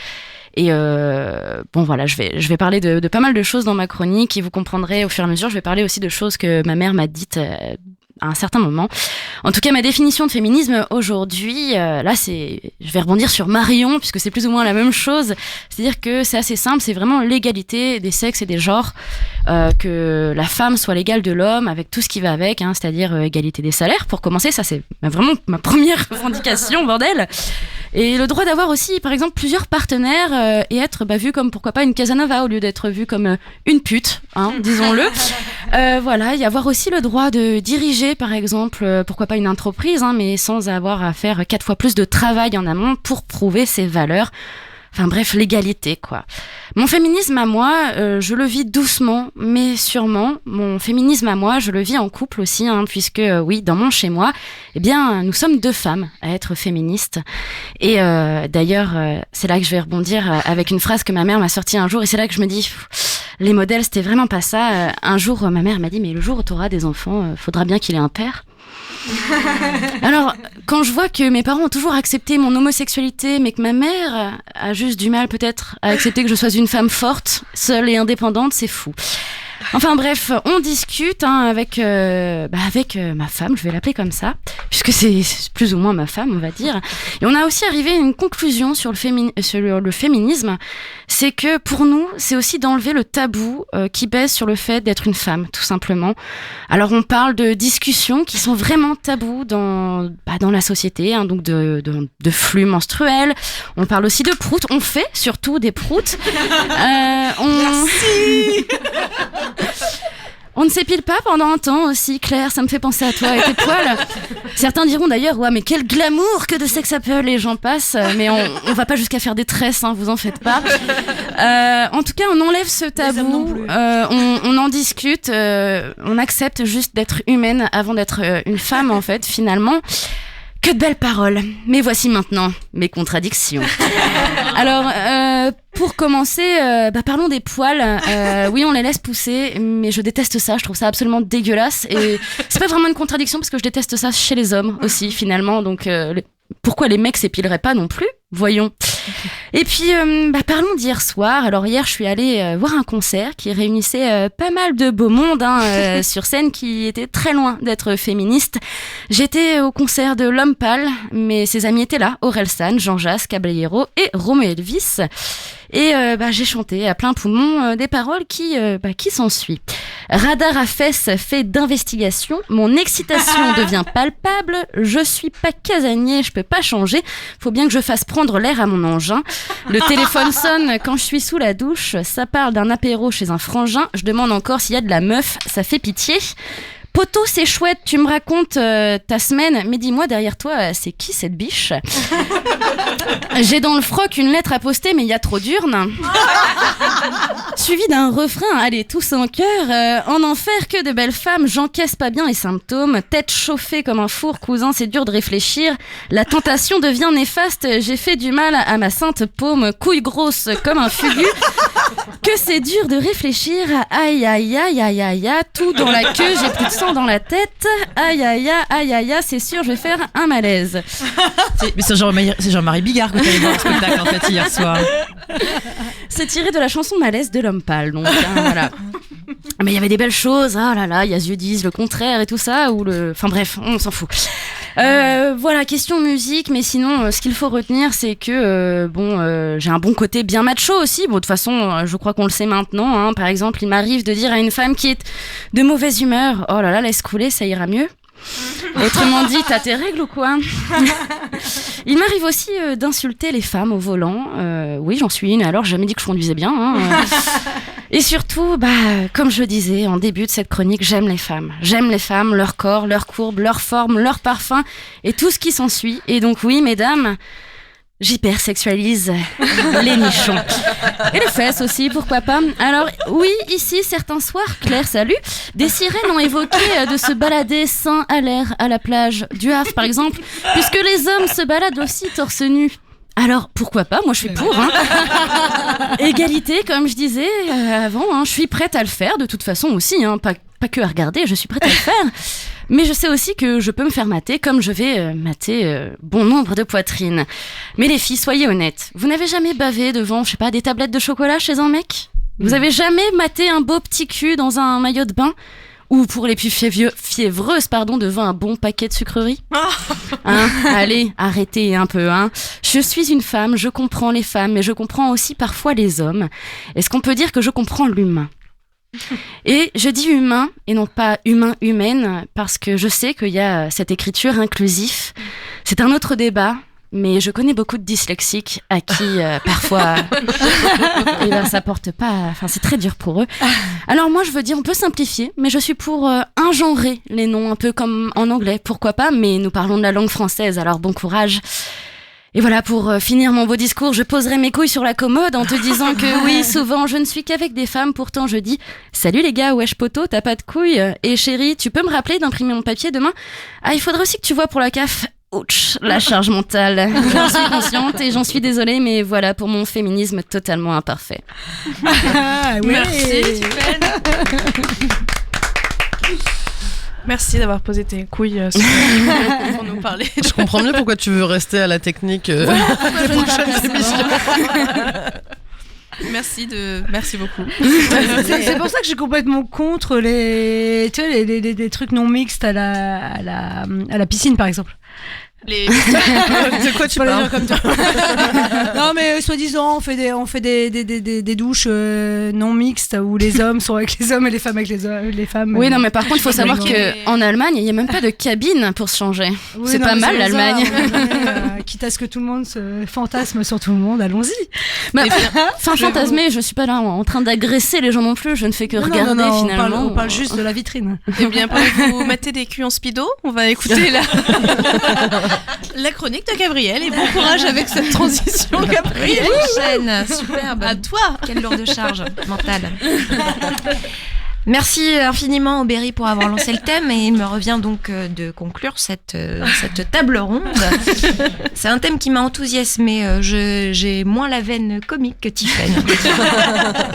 Et je vais parler de pas mal de choses dans ma chronique et vous comprendrez au fur et à mesure. Je vais parler aussi de choses que ma mère m'a dites à un certain moment. En tout cas, ma définition de féminisme aujourd'hui, je vais rebondir sur Marion, puisque c'est plus ou moins la même chose. C'est-à-dire que c'est assez simple, c'est vraiment l'égalité des sexes et des genres, que la femme soit l'égale de l'homme, avec tout ce qui va avec, c'est-à-dire égalité des salaires, pour commencer. Ça, c'est vraiment ma première revendication, bordel. Et le droit d'avoir aussi, par exemple, plusieurs partenaires et être vu comme, pourquoi pas, une Casanova au lieu d'être vu comme une pute, hein, disons-le. Voilà, y avoir aussi le droit de diriger, par exemple, pourquoi pas une entreprise, hein, mais sans avoir à faire 4 fois plus de travail en amont pour prouver ses valeurs. Enfin bref, l'égalité, quoi. Mon féminisme à moi, je le vis doucement, mais sûrement. Mon féminisme à moi, je le vis en couple aussi, hein, puisque oui, dans mon chez-moi, eh bien, nous sommes 2 femmes à être féministes. Et d'ailleurs, c'est là que je vais rebondir avec une phrase que ma mère m'a sortie un jour, et c'est là que je me dis, les modèles, c'était vraiment pas ça. Un jour, ma mère m'a dit, mais le jour où tu auras des enfants, faudra bien qu'il ait un père. Alors, quand je vois que mes parents ont toujours accepté mon homosexualité, mais que ma mère a juste du mal peut-être à accepter que je sois une femme forte, seule et indépendante, c'est fou. Enfin bref, on discute avec ma femme, je vais l'appeler comme ça, puisque c'est plus ou moins ma femme, on va dire. Et on a aussi arrivé à une conclusion sur le féminisme, c'est que pour nous, c'est aussi d'enlever le tabou qui pèse sur le fait d'être une femme, tout simplement. Alors on parle de discussions qui sont vraiment tabous dans la société, hein, donc de flux menstruels. On parle aussi de proutes, on fait surtout des proutes. Merci. On ne s'épile pas pendant un temps aussi, Claire, ça me fait penser à toi et tes poils. Certains diront d'ailleurs, ouais, mais quel glamour que de sex appeal, et j'en passe, mais on va pas jusqu'à faire des tresses, hein, vous en faites pas. En tout cas, on enlève ce tabou, on en discute, on accepte juste d'être humaine avant d'être une femme, en fait, finalement. Que de belles paroles. Mais voici maintenant mes contradictions. Alors, pour commencer, parlons des poils. Oui, on les laisse pousser, mais je déteste ça. Je trouve ça absolument dégueulasse. Et c'est pas vraiment une contradiction parce que je déteste ça chez les hommes aussi, finalement. Donc, pourquoi les mecs s'épileraient pas non plus ? Voyons. Et puis, parlons d'hier soir. Alors hier, je suis allée voir un concert qui réunissait pas mal de beau monde sur scène, qui était très loin d'être féministe. J'étais au concert de L'Homme Pâle, mais ses amis étaient là, Orelsan, Jean Jass, Caballero et Romeo Elvis. Et j'ai chanté à plein poumon des paroles qui s'ensuit. Radar à fesses fait d'investigation, mon excitation devient palpable, je suis pas casanier, je peux pas changer, faut bien que je fasse prendre l'air à mon engin. Le téléphone sonne quand je suis sous la douche, ça parle d'un apéro chez un frangin, je demande encore s'il y a de la meuf, ça fait pitié. Poto, c'est chouette, tu me racontes ta semaine, mais dis-moi derrière toi, c'est qui cette biche ? J'ai dans le froc une lettre à poster, mais il y a trop d'urnes. Suivi d'un refrain, allez, tous en chœur, en enfer que de belles femmes, j'encaisse pas bien les symptômes, tête chauffée comme un four, cousin, c'est dur de réfléchir, la tentation devient néfaste, j'ai fait du mal à ma sainte paume, couille grosse comme un fugu, que c'est dur de réfléchir, aïe aïe aïe aïe aïe aïe, tout dans la queue, j'ai plus de sang dans la tête, aïe aïe aïe aïe aïe, c'est sûr, je vais faire un malaise. Mais c'est Jean-Marie Bigard que tu allais voir au spectacle en fait hier soir. C'est tiré de la chanson Malaise de L'Homme Pâle, donc voilà. Mais il y avait des belles choses, ah là là, il y a yeux disent le contraire et tout ça, enfin bref, on s'en fout. Voilà, question musique, mais sinon, ce qu'il faut retenir, c'est que j'ai un bon côté bien macho aussi. Bon, de toute façon, je crois qu'on le sait maintenant, hein. Par exemple, il m'arrive de dire à une femme qui est de mauvaise humeur, oh là là, laisse couler, ça ira mieux. Autrement dit, t'as tes règles ou quoi ? Il m'arrive aussi d'insulter les femmes au volant. Oui, j'en suis une, alors j'ai jamais dit que je conduisais bien. Hein. Et surtout, comme je le disais en début de cette chronique, j'aime les femmes. J'aime les femmes, leur corps, leurs courbes, leur forme, leur parfum et tout ce qui s'ensuit. Et donc oui, mesdames, j'hypersexualise les nichons. Et les fesses aussi, pourquoi pas. Alors oui, ici, certains soirs, Claire, salut, des sirènes ont évoqué de se balader seins à l'air à la plage du Havre, par exemple, puisque les hommes se baladent aussi torse nu. Alors, pourquoi pas, moi je suis pour. Hein. Égalité, comme je disais avant, hein, je suis prête à le faire, de toute façon aussi, hein, pas que à regarder, je suis prête à le faire. Mais je sais aussi que je peux me faire mater comme je vais mater bon nombre de poitrines. Mais les filles, soyez honnêtes. Vous n'avez jamais bavé devant, je sais pas, des tablettes de chocolat chez un mec ? Vous avez jamais maté un beau petit cul dans un maillot de bain ? Ou pour les plus fiévreuses, devant un bon paquet de sucreries ? Hein ? Allez, arrêtez un peu. Hein. Je suis une femme, je comprends les femmes, mais je comprends aussi parfois les hommes. Est-ce qu'on peut dire que je comprends l'humain ? Et je dis humain et non pas humaine parce que je sais qu'il y a cette écriture inclusive. C'est un autre débat, mais je connais beaucoup de dyslexiques à qui parfois ça porte pas, enfin c'est très dur pour eux. Alors moi je veux dire on peut simplifier, mais je suis pour ingenrer les noms un peu comme en anglais, pourquoi pas, mais nous parlons de la langue française, alors bon courage. Et voilà, pour finir mon beau discours, je poserai mes couilles sur la commode en te disant que oui, souvent je ne suis qu'avec des femmes, pourtant je dis « Salut les gars, wesh poto, t'as pas de couilles ? Et chérie, tu peux me rappeler d'imprimer mon papier demain ? Ah, il faudrait aussi que tu vois pour la CAF. » Ouch, la charge mentale. J'en suis consciente et j'en suis désolée, mais voilà pour mon féminisme totalement imparfait. Ah, oui. Merci, Tiffaine. Merci d'avoir posé tes couilles pour nous parler. Je comprends mieux pourquoi tu veux rester à la technique des prochaines émissions. Merci beaucoup. C'est pour ça que je suis complètement contre les trucs non mixtes à la piscine, par exemple. De quoi tu parles comme toi. Non mais soi-disant on fait des douches non mixtes où les hommes sont avec les hommes et les femmes avec les femmes. Oui non mais par contre il faut savoir qu'en Allemagne il n'y a même pas de cabine pour se changer. Oui, c'est pas mal l'Allemagne. Quitte à ce que tout le monde se fantasme sur tout le monde, allons-y. Bah, sans fantasmer, je suis pas là en train d'agresser les gens non plus, je ne fais que regarder finalement. On parle juste de la vitrine. Eh bien pour vous mater des culs en speedo, on va écouter la chronique de Gabrielle et bon courage avec cette transition, Gabrielle. Chaîne, superbe. À toi. Quelle lourde charge mentale. Merci infiniment Aubéry pour avoir lancé le thème et il me revient donc de conclure cette table ronde. C'est un thème qui m'a enthousiasmée. J'ai moins la veine comique que Tiffaine.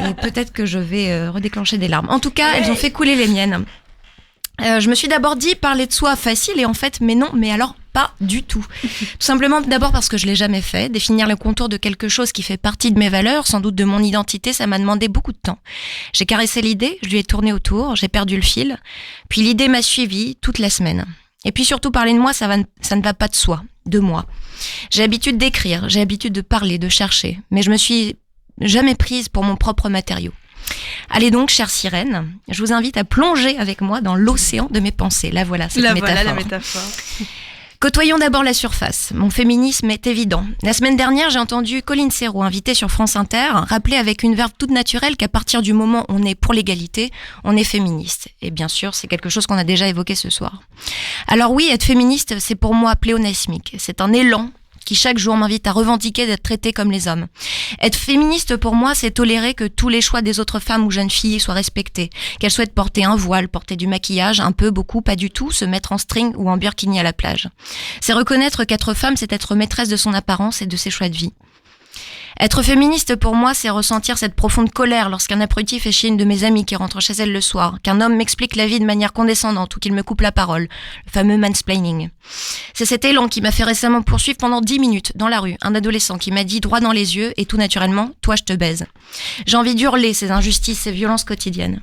Et peut-être que je vais redéclencher des larmes. En tout cas, elles ont fait couler les miennes. Je me suis d'abord dit parler de soi facile et en fait mais non, mais alors pas du tout. Tout simplement d'abord parce que je l'ai jamais fait. Définir le contour de quelque chose qui fait partie de mes valeurs, sans doute de mon identité, ça m'a demandé beaucoup de temps. J'ai caressé l'idée, je lui ai tourné autour, j'ai perdu le fil, puis l'idée m'a suivi toute la semaine. Et puis surtout parler de moi, ça ne va pas de soi, de moi. J'ai l'habitude d'écrire, j'ai l'habitude de parler, de chercher, mais je me suis jamais prise pour mon propre matériau. Allez donc, chère sirène, je vous invite à plonger avec moi dans l'océan de mes pensées. Là voilà, cette métaphore. Voilà la métaphore. Côtoyons d'abord la surface. Mon féminisme est évident. La semaine dernière, j'ai entendu Colline Serrault, invitée sur France Inter, rappeler avec une verve toute naturelle qu'à partir du moment où on est pour l'égalité, on est féministe. Et bien sûr, c'est quelque chose qu'on a déjà évoqué ce soir. Alors oui, être féministe, c'est pour moi pléonasmique. C'est un élan qui chaque jour m'invite à revendiquer d'être traitée comme les hommes. Être féministe pour moi, c'est tolérer que tous les choix des autres femmes ou jeunes filles soient respectés. Qu'elles souhaitent porter un voile, porter du maquillage, un peu, beaucoup, pas du tout, se mettre en string ou en burkini à la plage. C'est reconnaître qu'être femme, c'est être maîtresse de son apparence et de ses choix de vie. Être féministe pour moi, c'est ressentir cette profonde colère lorsqu'un abruti fait chier une de mes amies qui rentre chez elle le soir, qu'un homme m'explique la vie de manière condescendante ou qu'il me coupe la parole, le fameux mansplaining. C'est cet élan qui m'a fait récemment poursuivre pendant 10 minutes dans la rue un adolescent qui m'a dit droit dans les yeux et tout naturellement, toi je te baise. J'ai envie d'hurler ces injustices, ces violences quotidiennes.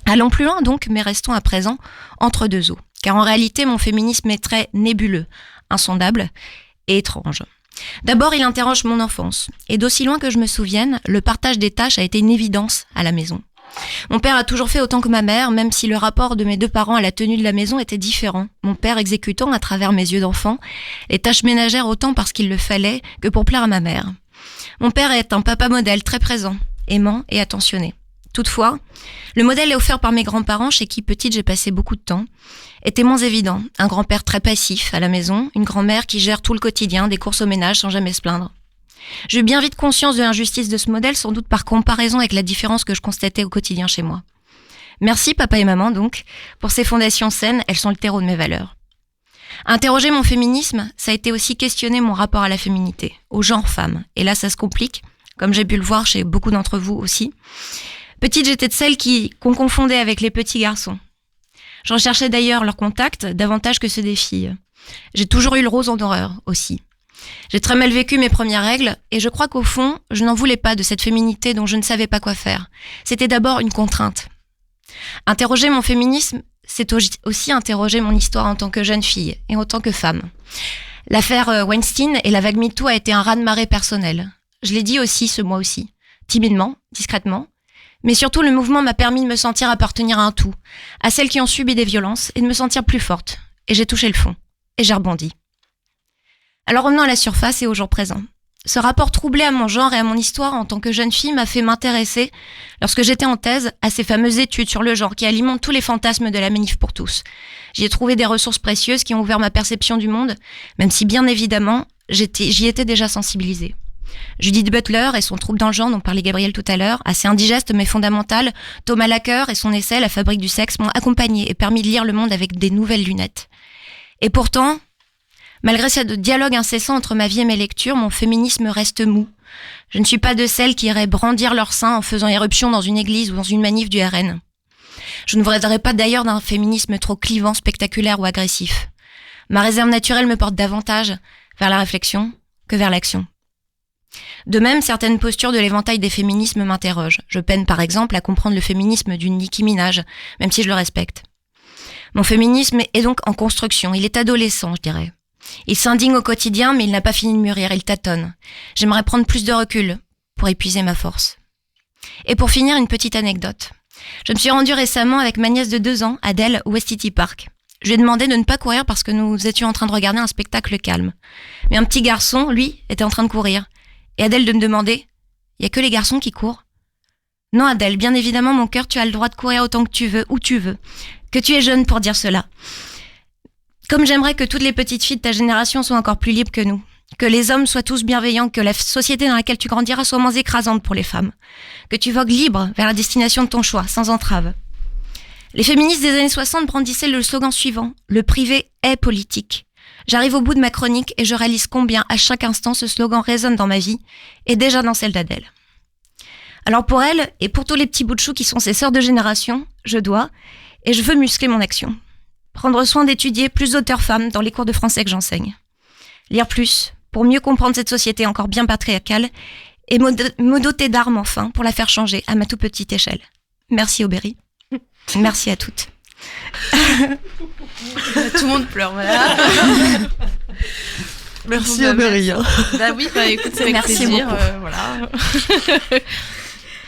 Allons plus loin donc, mais restons à présent entre deux eaux. Car en réalité, mon féminisme est très nébuleux, insondable et étrange. D'abord, il interroge mon enfance. Et d'aussi loin que je me souvienne, le partage des tâches a été une évidence à la maison. Mon père a toujours fait autant que ma mère, même si le rapport de mes deux parents à la tenue de la maison était différent. Mon père exécutant, à travers mes yeux d'enfant, les tâches ménagères autant parce qu'il le fallait que pour plaire à ma mère. Mon père est un papa modèle très présent, aimant et attentionné. Toutefois, le modèle est offert par mes grands-parents, chez qui petite j'ai passé beaucoup de temps, était moins évident. Un grand-père très passif à la maison, une grand-mère qui gère tout le quotidien, des courses au ménage sans jamais se plaindre. J'ai eu bien vite conscience de l'injustice de ce modèle, sans doute par comparaison avec la différence que je constatais au quotidien chez moi. Merci papa et maman donc, pour ces fondations saines, elles sont le terreau de mes valeurs. Interroger mon féminisme, ça a été aussi questionner mon rapport à la féminité, au genre femme. Et là ça se complique, comme j'ai pu le voir chez beaucoup d'entre vous aussi. Petite, j'étais de celles qu'on confondait avec les petits garçons. Je recherchais d'ailleurs leur contact davantage que ceux des filles. J'ai toujours eu le rose en horreur aussi. J'ai très mal vécu mes premières règles et je crois qu'au fond, je n'en voulais pas de cette féminité dont je ne savais pas quoi faire. C'était d'abord une contrainte. Interroger mon féminisme, c'est aussi interroger mon histoire en tant que jeune fille et en tant que femme. L'affaire Weinstein et la vague MeToo a été un raz-de-marée personnel. Je l'ai dit aussi ce mois aussi, timidement, discrètement. Mais surtout, le mouvement m'a permis de me sentir appartenir à un tout, à celles qui ont subi des violences et de me sentir plus forte. Et j'ai touché le fond. Et j'ai rebondi. Alors revenons à la surface et au jour présent. Ce rapport troublé à mon genre et à mon histoire en tant que jeune fille m'a fait m'intéresser, lorsque j'étais en thèse, à ces fameuses études sur le genre qui alimentent tous les fantasmes de la manif pour tous. J'y ai trouvé des ressources précieuses qui ont ouvert ma perception du monde, même si bien évidemment, j'y étais déjà sensibilisée. Judith Butler et son trouble dans le genre dont parlait Gabriel tout à l'heure, assez indigeste mais fondamental, Thomas Lacker et son essai La fabrique du sexe m'ont accompagnée et permis de lire le monde avec des nouvelles lunettes. Et pourtant, malgré ce dialogue incessant entre ma vie et mes lectures, mon féminisme reste mou. Je ne suis pas de celles qui iraient brandir leur sein en faisant éruption dans une église ou dans une manif du RN. Je ne voudrais pas d'ailleurs d'un féminisme trop clivant, spectaculaire ou agressif. Ma réserve naturelle me porte davantage vers la réflexion que vers l'action. De même, certaines postures de l'éventail des féminismes m'interrogent. Je peine par exemple à comprendre le féminisme d'une Nicki Minaj, même si je le respecte. Mon féminisme est donc en construction, il est adolescent, je dirais. Il s'indigne au quotidien, mais il n'a pas fini de mûrir, il tâtonne. J'aimerais prendre plus de recul pour épuiser ma force. Et pour finir, une petite anecdote. Je me suis rendue récemment avec ma nièce de 2 ans, Adèle, au Westity Park. Je lui ai demandé de ne pas courir parce que nous étions en train de regarder un spectacle calme. Mais un petit garçon, lui, était en train de courir. Et Adèle de me demander, « Y a que les garçons qui courent ?» Non Adèle, bien évidemment mon cœur, tu as le droit de courir autant que tu veux, où tu veux. Que tu es jeune pour dire cela. Comme j'aimerais que toutes les petites filles de ta génération soient encore plus libres que nous. Que les hommes soient tous bienveillants, que la société dans laquelle tu grandiras soit moins écrasante pour les femmes. Que tu vogues libre vers la destination de ton choix, sans entrave. Les féministes des années 60 brandissaient le slogan suivant, « Le privé est politique ». J'arrive au bout de ma chronique et je réalise combien, à chaque instant, ce slogan résonne dans ma vie et déjà dans celle d'Adèle. Alors pour elle, et pour tous les petits bouts de chou qui sont ses sœurs de génération, je dois, et je veux muscler mon action. Prendre soin d'étudier plus d'auteurs femmes dans les cours de français que j'enseigne. Lire plus, pour mieux comprendre cette société encore bien patriarcale, et me doter d'armes enfin, pour la faire changer à ma toute petite échelle. Merci Aubéry. Merci à toutes. Tout le monde pleure, voilà. Merci Aubéry. Bah oui, bah écoute, c'est avec Merci plaisir. beaucoup. Voilà.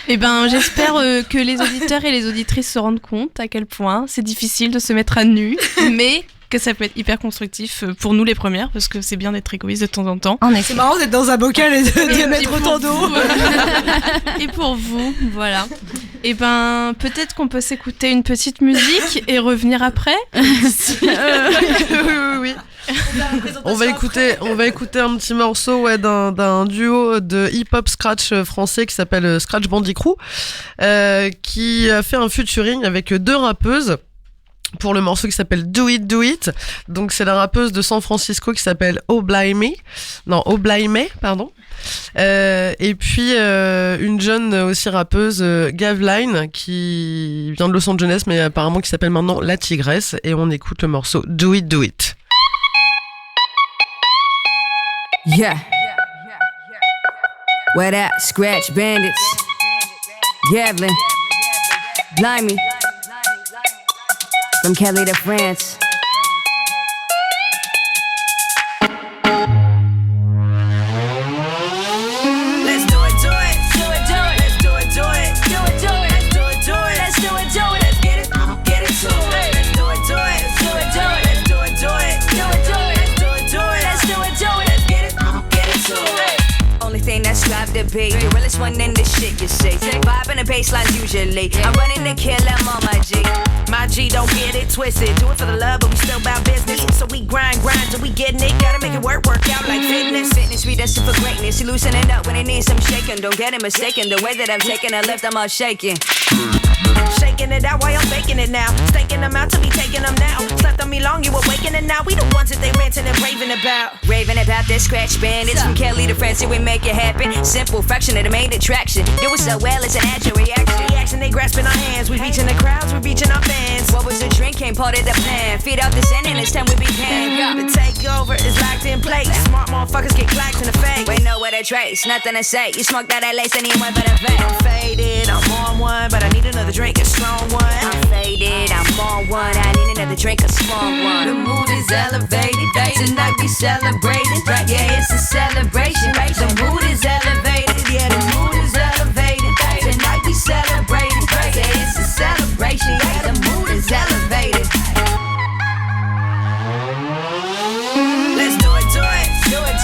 Eh ben, j'espère que les auditeurs et les auditrices se rendent compte à quel point c'est difficile de se mettre à nu, mais que ça peut être hyper constructif pour nous les premières, parce que c'est bien d'être égoïste de temps en temps. C'est marrant d'être dans un bocal et de mettre autant d'eau. Et pour vous, voilà. Et ben, peut-être qu'on peut s'écouter une petite musique et revenir après. Oui. On va écouter un petit morceau d'un duo de hip-hop scratch français qui s'appelle Scratch Bandy Crew, qui a fait un featuring avec 2 rappeuses pour le morceau qui s'appelle Do It Do It. Donc c'est la rappeuse de San Francisco qui s'appelle Oblaime, pardon. Et puis une jeune aussi rappeuse, Gavline, qui vient de Los Angeles mais apparemment qui s'appelle maintenant La Tigresse, et on écoute le morceau Do It Do It. Yeah. Where that Scratch Bandits, Gavlin, Blimey, from Cali to France. Let's do it, do it, do it, do it. Let's do it, do it, do it, do it. Let's do it, do it, let's do it, do it. Let's get it to it. Let's do it, do it, do it, do it. Let's do it, do it, do it, do it. Let's do it, do it, let's do it, do it. Let's get it to it. Only thing that's strive to be the realest one in this shit, you see. Vibing the baselines usually. I'm running to kill them on my G. My G, don't get it twisted. Do it for the love, but we still about business. So we grind till we getting it. Gotta make it work out like fitness. Fitness, we destined for greatness. You loosening up when it needs some shaking. Don't get it mistaken. The way that I've taken a lift, I'm all shaking. Shaking it out while I'm baking it now. Staking them out to be taking them now. Slept on me long, you awaken it now. We the ones that they ranting and raving about. Raving about that Scratch Bandits. From Kelly to France, we make it happen. Simple fraction of the main attraction. Do it so well, it's a natural reaction. Reaction, they grasping our hands. We reaching the crowds, we reaching our fans. What was the drink? Ain't part of the plan. Feed out the sin and it's time we begin. The takeover is locked in place. Smart motherfuckers get clacked in the face. We know where to trace, nothing to say. You smoked out that lace, anyone but a vet. I'm faded, I'm on one, but I need another drink, a strong one. I'm faded, I'm on one. I need another drink, a strong one. The mood is elevated. Tonight we celebrating. Yeah, it's a celebration. The mood is elevated. Yeah, the mood is elevated. Tonight we celebrating. Yeah, it's a celebration. Yeah, the mood is elevated. Let's do it, do it, do it.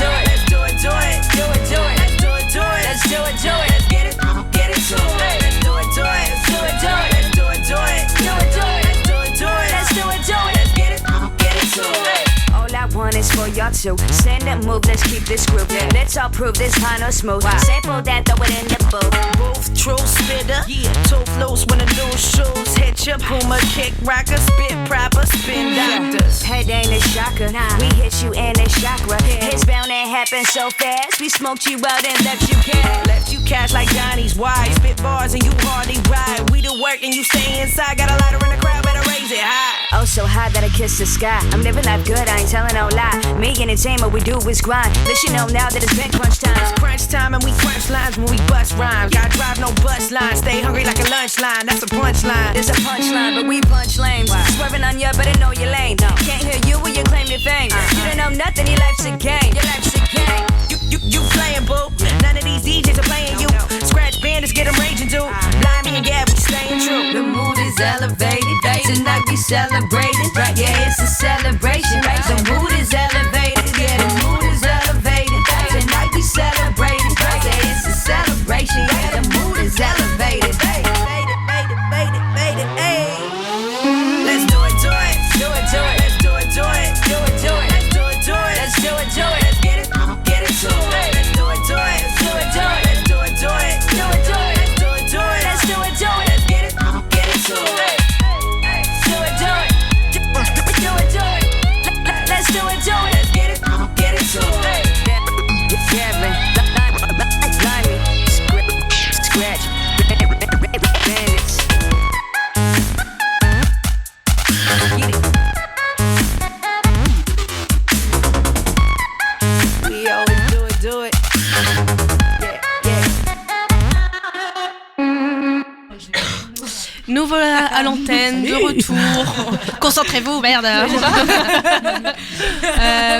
one is for y'all too. Stand up, move, let's keep this groove. Let's all prove this high no smooth. Sample that, throw it in the booth. Booth, true spitter. Toe loose when the new shoes hit your boomer, kick rocker, spit proper, spin doctors. Head ain't a shocker. We hit you in a chakra. It's bound to happen so fast. We smoked you out and left you cash. Left you cash like Johnny's wise. Spit bars and you hardly ride. We do work and you stay inside. Got a lighter in the crowd, better raise it high. Oh, so high that I kiss the sky. I'm living life good, I ain't telling no lie. Me entertainment, we do is grind. Let you know now that it's been crunch time. It's crunch time and we crunch lines when we bust rhymes. Gotta drive no bus line. Stay hungry like a lunch line. That's a punchline. There's a punchline, but we punch lanes. Swerving on you, better know your lane. Can't hear you when you claim your fame. You don't know nothing, your life's a game. Your life's a game. You playing, boo. None of these DJs are playing you. Scratch bandits get them raging too. Blind me and yeah, we staying true. The mood is elevated. Tonight we celebrating. Yeah, it's a celebration. The mood is elevated. Yeah, the mood is elevated. Tonight we celebrating. Yeah, it's a celebration. Yeah, the mood is elevated. Let's do it, do it. Do it, do it. Let's do it, do it. Do it, do it. Let's do it, do it. Let's do it, do it. Let's get it to it. Let's do it, do it. Do it, do it. Let's do it, do it. Do it, do it. Let's do it, do it. Let's do it, do it. Let's get it to it. Do it, do it. Do it, do it. Let's do it, do it. Let's get it to it. Yeah, man. Limey. Scratch. Bandits. We always do it. Yeah, yeah. Nous voilà à l'antenne, de retour. Concentrez-vous, merde.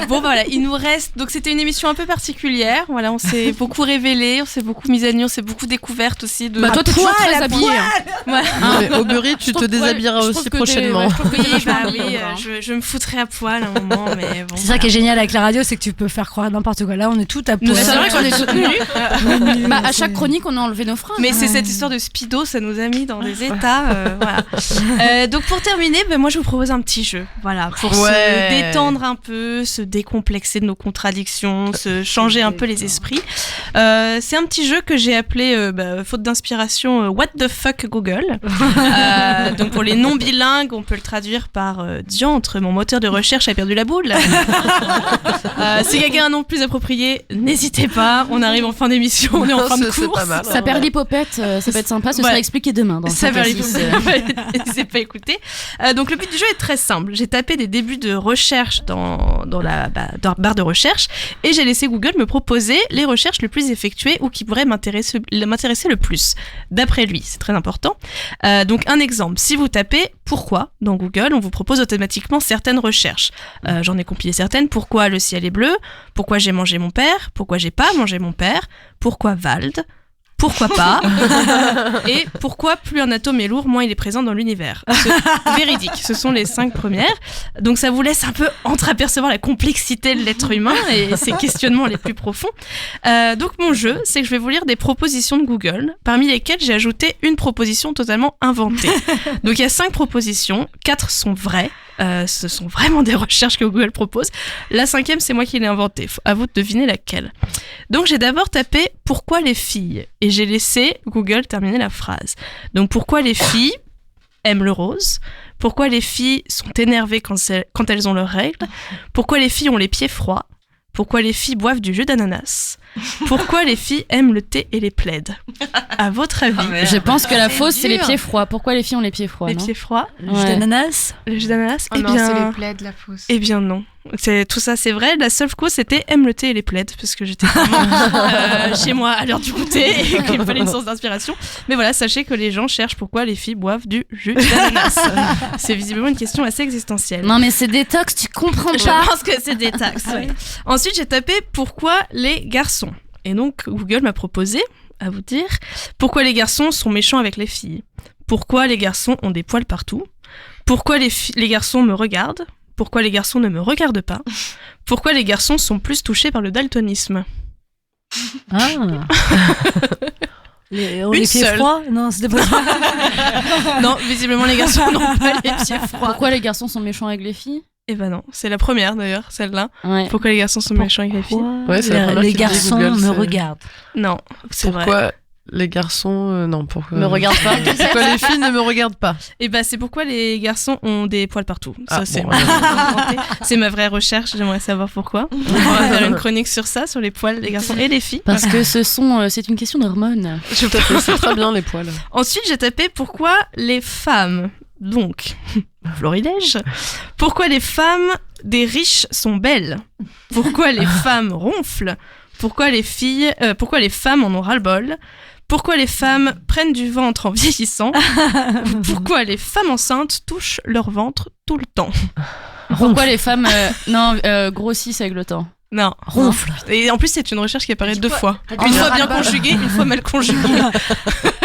Bon voilà, il nous reste. Donc c'était une émission un peu particulière. Voilà, on s'est beaucoup révélé, on s'est beaucoup mis à nu, on s'est beaucoup découvert aussi de. Bah toi t'es toujours très habillée. Au Burry, tu te déshabilleras aussi prochainement. Je me foutrais à poil à un moment, mais bon. C'est ça qui est génial avec la radio, c'est que tu peux faire croire n'importe quoi. Là, on est tout à poil. C'est vrai qu'on est soutenus. Bah à chaque chronique, on a enlevé nos fringues. Mais c'est cette histoire de speedo, ça nous a mis dans des états. Voilà. Donc pour terminer, moi je vous propose un petit jeu. Voilà, pour se détendre un peu, se décomplexer de nos contradictions, se changer un peu les esprits. C'est un petit jeu que j'ai appelé, faute d'inspiration, What the fuck Google. Donc pour les non bilingues, on peut le traduire par diantre, mon moteur de recherche a perdu la boule. Si quelqu'un a un nom plus approprié, n'hésitez pas. On arrive en fin d'émission, on est en fin de course. Ça perd l'hypopète, ça peut être sympa. Ce sera expliqué demain. Dans ça perd l'hypopète. N'hésitez pas à écouter. Donc le but du jeu est très simple. J'ai tapé des débuts de recherche dans la barre de recherche et j'ai laissé Google me proposer les recherches les plus effectuées ou qui pourraient m'intéresser le plus. D'après lui, c'est très important. Donc un exemple, si vous tapez « Pourquoi ?» dans Google, on vous propose automatiquement certaines recherches. J'en ai compilé certaines. Pourquoi le ciel est bleu ? Pourquoi j'ai mangé mon père ? Pourquoi j'ai pas mangé mon père ? Pourquoi Vald ? Pourquoi pas ? Et pourquoi plus un atome est lourd, moins il est présent dans l'univers ? Véridique, ce sont les 5 premières. Donc ça vous laisse un peu entreapercevoir la complexité de l'être humain et ses questionnements les plus profonds. Donc mon jeu, c'est que je vais vous lire des propositions de Google, parmi lesquelles j'ai ajouté une proposition totalement inventée. Donc il y a 5 propositions, 4 sont vraies. Ce sont vraiment des recherches que Google propose. La 5e, c'est moi qui l'ai inventée. À vous de deviner laquelle. Donc j'ai d'abord tapé « Pourquoi les filles ?» et j'ai laissé Google terminer la phrase. Donc pourquoi les filles aiment le rose ? Pourquoi les filles sont énervées quand elles ont leurs règles ? Pourquoi les filles ont les pieds froids ? Pourquoi les filles boivent du jus d'ananas ? Pourquoi les filles aiment le thé et les plaids ? À votre avis ? Je pense que la fausse, c'est les pieds froids. Pourquoi les filles ont les pieds froids ? Les pieds froids. Le jus d'ananas ? Le jus d'ananas ? Oh non, c'est les plaids, la fausse. Eh bien non. Tout ça, c'est vrai. La seule cause, c'était aime le thé et les plaids, parce que j'étais vraiment chez moi à l'heure du goûter et qu'il me fallait une source d'inspiration. Mais voilà, sachez que les gens cherchent pourquoi les filles boivent du jus d'ananas. C'est visiblement une question assez existentielle. Non, mais c'est détox, tu comprends pas. Je pense que c'est détox. Ouais. Ensuite, j'ai tapé pourquoi les garçons. Et donc, Google m'a proposé, à vous dire, pourquoi les garçons sont méchants avec les filles. Pourquoi les garçons ont des poils partout. Pourquoi les garçons me regardent. Pourquoi les garçons ne me regardent pas. Pourquoi les garçons sont plus touchés par le daltonisme. Ah. Les pieds froids ? Non, c'était pas ça. Non, visiblement les garçons n'ont pas les pieds froids. Pourquoi les garçons sont méchants avec les filles ? Eh ben non, c'est la première d'ailleurs, celle-là. Ouais. Pourquoi les garçons sont méchants avec les filles? Ouais, c'est la première Les qui dit garçons Google, me c'est- regardent. Non, c'est vrai. Pourquoi les garçons non pourquoi Me regarde pas. pourquoi les filles ne me regardent pas? Et bah c'est pourquoi les garçons ont des poils partout. Ça Ah, c'est bon, c'est ma vraie recherche, j'aimerais savoir pourquoi. On va faire une chronique sur ça, sur les poils des garçons et les filles. Parce que c'est une question d'hormones. Tout à fait, c'est très bien les poils. Ensuite, j'ai tapé pourquoi les femmes. Donc, florilège. Pourquoi les femmes des riches sont belles? Pourquoi les femmes ronflent? Pourquoi les femmes en ont ras-le-bol? Pourquoi les femmes prennent du ventre en vieillissant? Pourquoi les femmes enceintes touchent leur ventre tout le temps? Pourquoi les femmes grossissent avec le temps? Non. Ronfle. Et en plus, c'est une recherche qui apparaît deux fois. Ah, Une fois bien ras-le-bol. conjuguée, une fois mal conjuguée.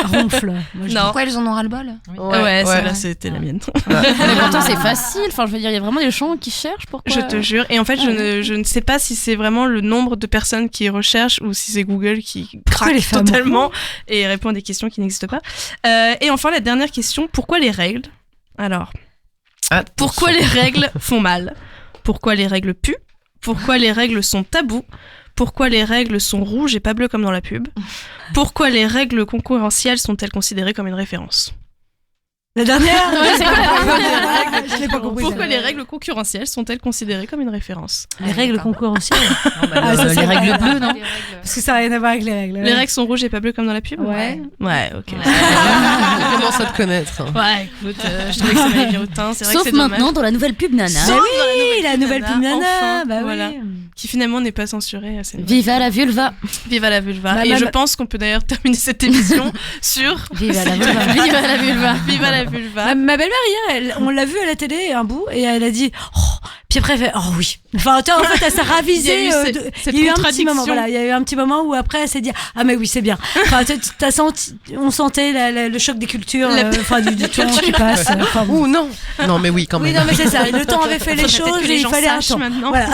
Ronfle. Moi, je Non. Pourquoi elles en ont ras-le-bol? Ouais, celle-là, c'était la mienne. Mais pourtant, c'est facile. Enfin, je veux dire, il y a vraiment des gens qui cherchent. Pourquoi? Je te jure. Et en fait, je ne sais pas si c'est vraiment le nombre de personnes qui recherchent ou si c'est Google qui craque les femmes totalement et répond à des questions qui n'existent pas. Et enfin, la dernière question, pourquoi les règles? Alors, pourquoi les règles font mal? Pourquoi les règles puent? Pourquoi les règles sont tabous? Pourquoi les règles sont rouges et pas bleues comme dans la pub? Pourquoi les règles concurrentielles sont-elles considérées comme une référence? La dernière. C'est quoi la dernière? Je l'ai pas compris. Pourquoi les règles concurrentielles sont-elles considérées comme une référence? Les règles concurrentielles. Les règles bleues, non? Parce que ça n'a rien à voir avec les règles. Les règles sont rouges et pas bleues comme dans la pub? Ouais. Ouais, ok. Je commence à te connaître. Ouais, écoute, je trouvais que ça m'allait bien autant. C'est vrai Sauf que c'est maintenant dommage. dans la nouvelle pub Nana. Sauf dans la nouvelle pub Nana, enfin, bah oui. voilà, qui finalement n'est pas censurée. À cette Viva la vulva. Viva la vulva. Bah, Et bah, je bah. pense qu'on peut d'ailleurs terminer cette émission sur Viva la vulva. Viva la vulva. Viva la vulva. Ma belle-mère hier, on l'a vue à la télé un bout et elle a dit oh, puis après elle fait oh oui. Enfin tu vois, en fait elle s'est ravisée. Il y a eu cette il y a eu un petit contradiction. moment, voilà, il y a eu un petit moment où après elle s'est dit ah mais oui c'est bien. Enfin on sentait le choc des cultures, enfin du temps qui passe. Enfin, bon. Ouh non. Non mais oui quand même. Oui non mais c'est ça. Le temps avait fait les Faudrait peut-être choses que les et il gens fallait un sachent temps. maintenant. Voilà.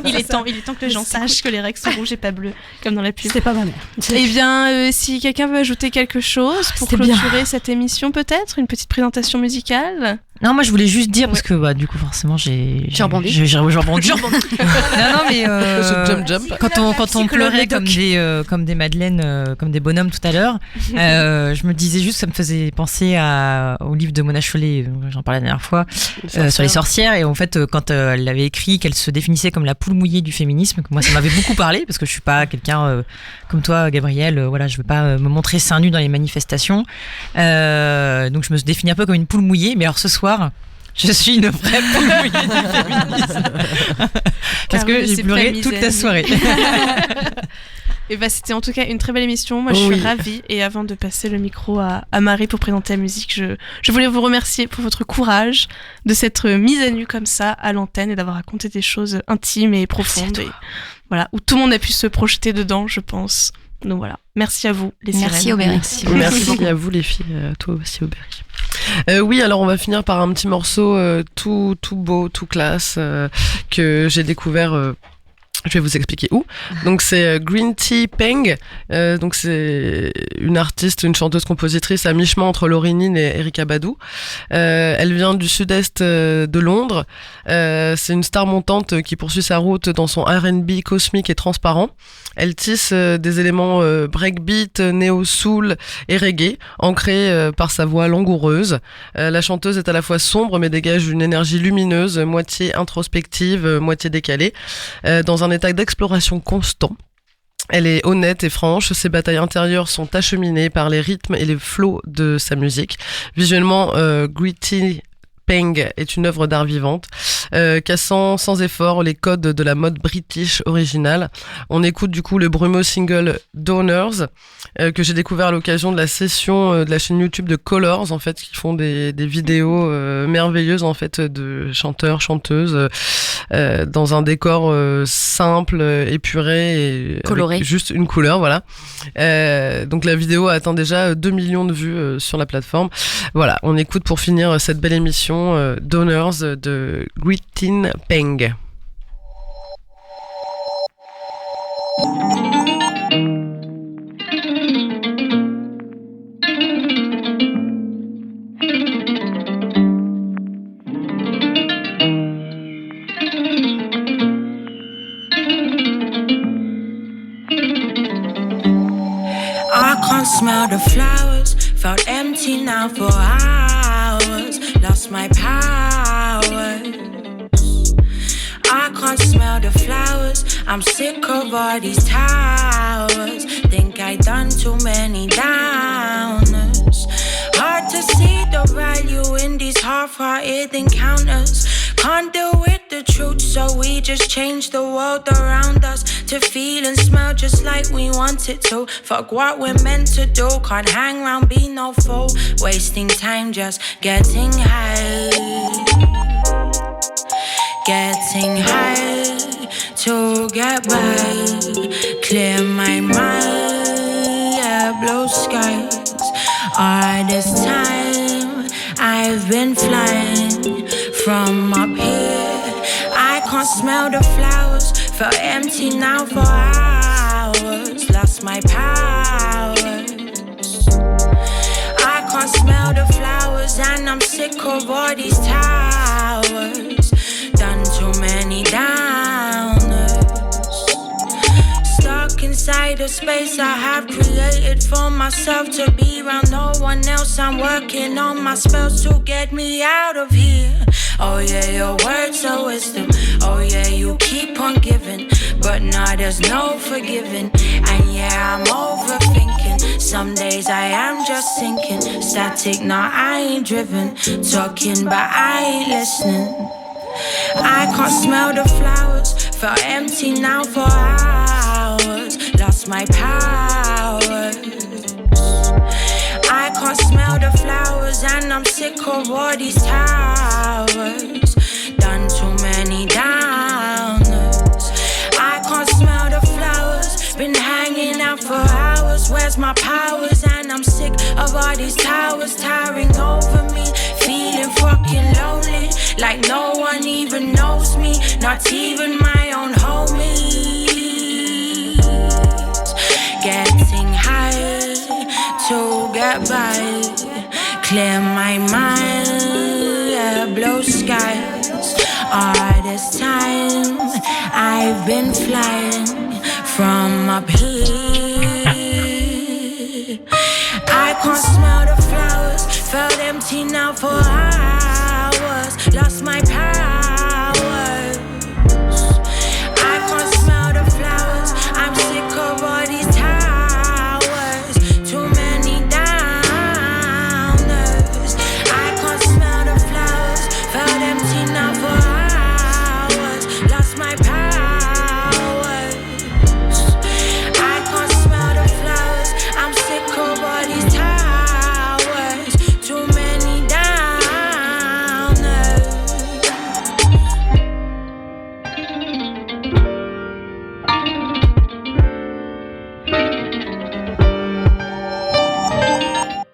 il est temps que les gens sachent que les règles sont rouges et pas bleues comme dans la pub. C'est pas ma mère. Eh bien, si quelqu'un veut ajouter quelque chose pour C'était bien. clôturer cette émission, peut-être une petite présentation musicale. Non, moi je voulais juste dire, parce que bah, du coup forcément j'ai rebondi. J'ai rebondi. Non, mais Jump. quand on pleurait comme des madeleines, comme des bonhommes tout à l'heure, je me disais juste que ça me faisait penser au livre de Mona Chollet, j'en parlais la dernière fois, sur les sorcières. Et en fait, quand elle avait écrit qu'elle se définissait comme la poule mouillée du féminisme, que moi ça m'avait beaucoup parlé, parce que je suis pas quelqu'un comme toi, Gabriel, voilà, je veux pas me montrer seins nus dans les manifestations. Donc je me définis un peu comme une poule mouillée, mais alors ce soir, je suis une vraie poule mouillée du féminisme. Parce que j'ai pleuré toute la soirée. Et bah, c'était en tout cas une très belle émission. Moi, je suis ravie. Et avant de passer le micro à Marie pour présenter la musique, je voulais vous remercier pour votre courage de s'être mise à nu comme ça à l'antenne et d'avoir raconté des choses intimes et profondes. Et voilà, où tout le monde a pu se projeter dedans, je pense. Donc voilà, merci à vous, les sirènes. Merci Aubéry. Merci à vous les filles, à toi aussi Aubéry. Oui, alors on va finir par un petit morceau tout beau, tout classe que j'ai découvert. Je vais vous expliquer où. Donc c'est Green Tea Peng. Donc c'est une artiste, une chanteuse compositrice à mi-chemin entre Lauryn Hill et Erykah Badu. Elle vient du sud-est de Londres. C'est une star montante qui poursuit sa route dans son R&B cosmique et transparent. Elle tisse des éléments breakbeat, néo-soul et reggae, ancrés par sa voix langoureuse. La chanteuse est à la fois sombre mais dégage une énergie lumineuse, moitié introspective, moitié décalée, dans un état d'exploration constant. Elle est honnête et franche, ses batailles intérieures sont acheminées par les rythmes et les flots de sa musique. Visuellement, Gritty Peng est une œuvre d'art vivante, cassant sans effort les codes de la mode british originale. On écoute du coup le brumeux single Donors, que j'ai découvert à l'occasion de la session de la chaîne YouTube de Colors, en fait, qui font des vidéos merveilleuses, en fait, de chanteurs, chanteuses, dans un décor simple, épuré et coloré, avec juste une couleur, voilà. Donc la vidéo a atteint déjà 2 millions de vues sur la plateforme. Voilà, on écoute pour finir cette belle émission Donors de Gritty Peng. smell the flowers, felt empty now for hours. Lost my power. I can't smell the flowers, I'm sick of all these towers. Think I done too many downers. Hard to see the value in these half-hearted encounters. Can't deal with the truth, so we just change the world around us to feel and smell just like we want it to. Fuck what we're meant to do, can't hang around, be no fool. Wasting time just getting high. Getting high to get by. Clear my mind, yeah, blue skies. All this time I've been flying from up here. I can't smell the flowers, felt empty now for hours. Lost my powers. I can't smell the flowers and I'm sick of all these towers. Done too many downers. Stuck inside a space I have created for myself to be around no one else. I'm working on my spells to get me out of here. Oh yeah, your words are wisdom. Oh yeah, you keep on giving, but now there's no forgiving. And yeah, I'm overthinking. Some days I am just sinking. Static, now I ain't driven. Talking, but I ain't listening. I can't smell the flowers, felt empty now for hours. Lost my powers. I can't smell the flowers and I'm sick of all these towers. Done too many downers. I can't smell the flowers, been hanging out for hours. Where's my powers? And I'm sick of all these towers towering over me. Feeling fucking lonely, like no one even knows me. Not even my own homies. Getting high to get by. Clear my mind, yeah, blue skies. All this time I've been flying from up here. I can't smell the flowers, felt empty now for hours. Lost my power.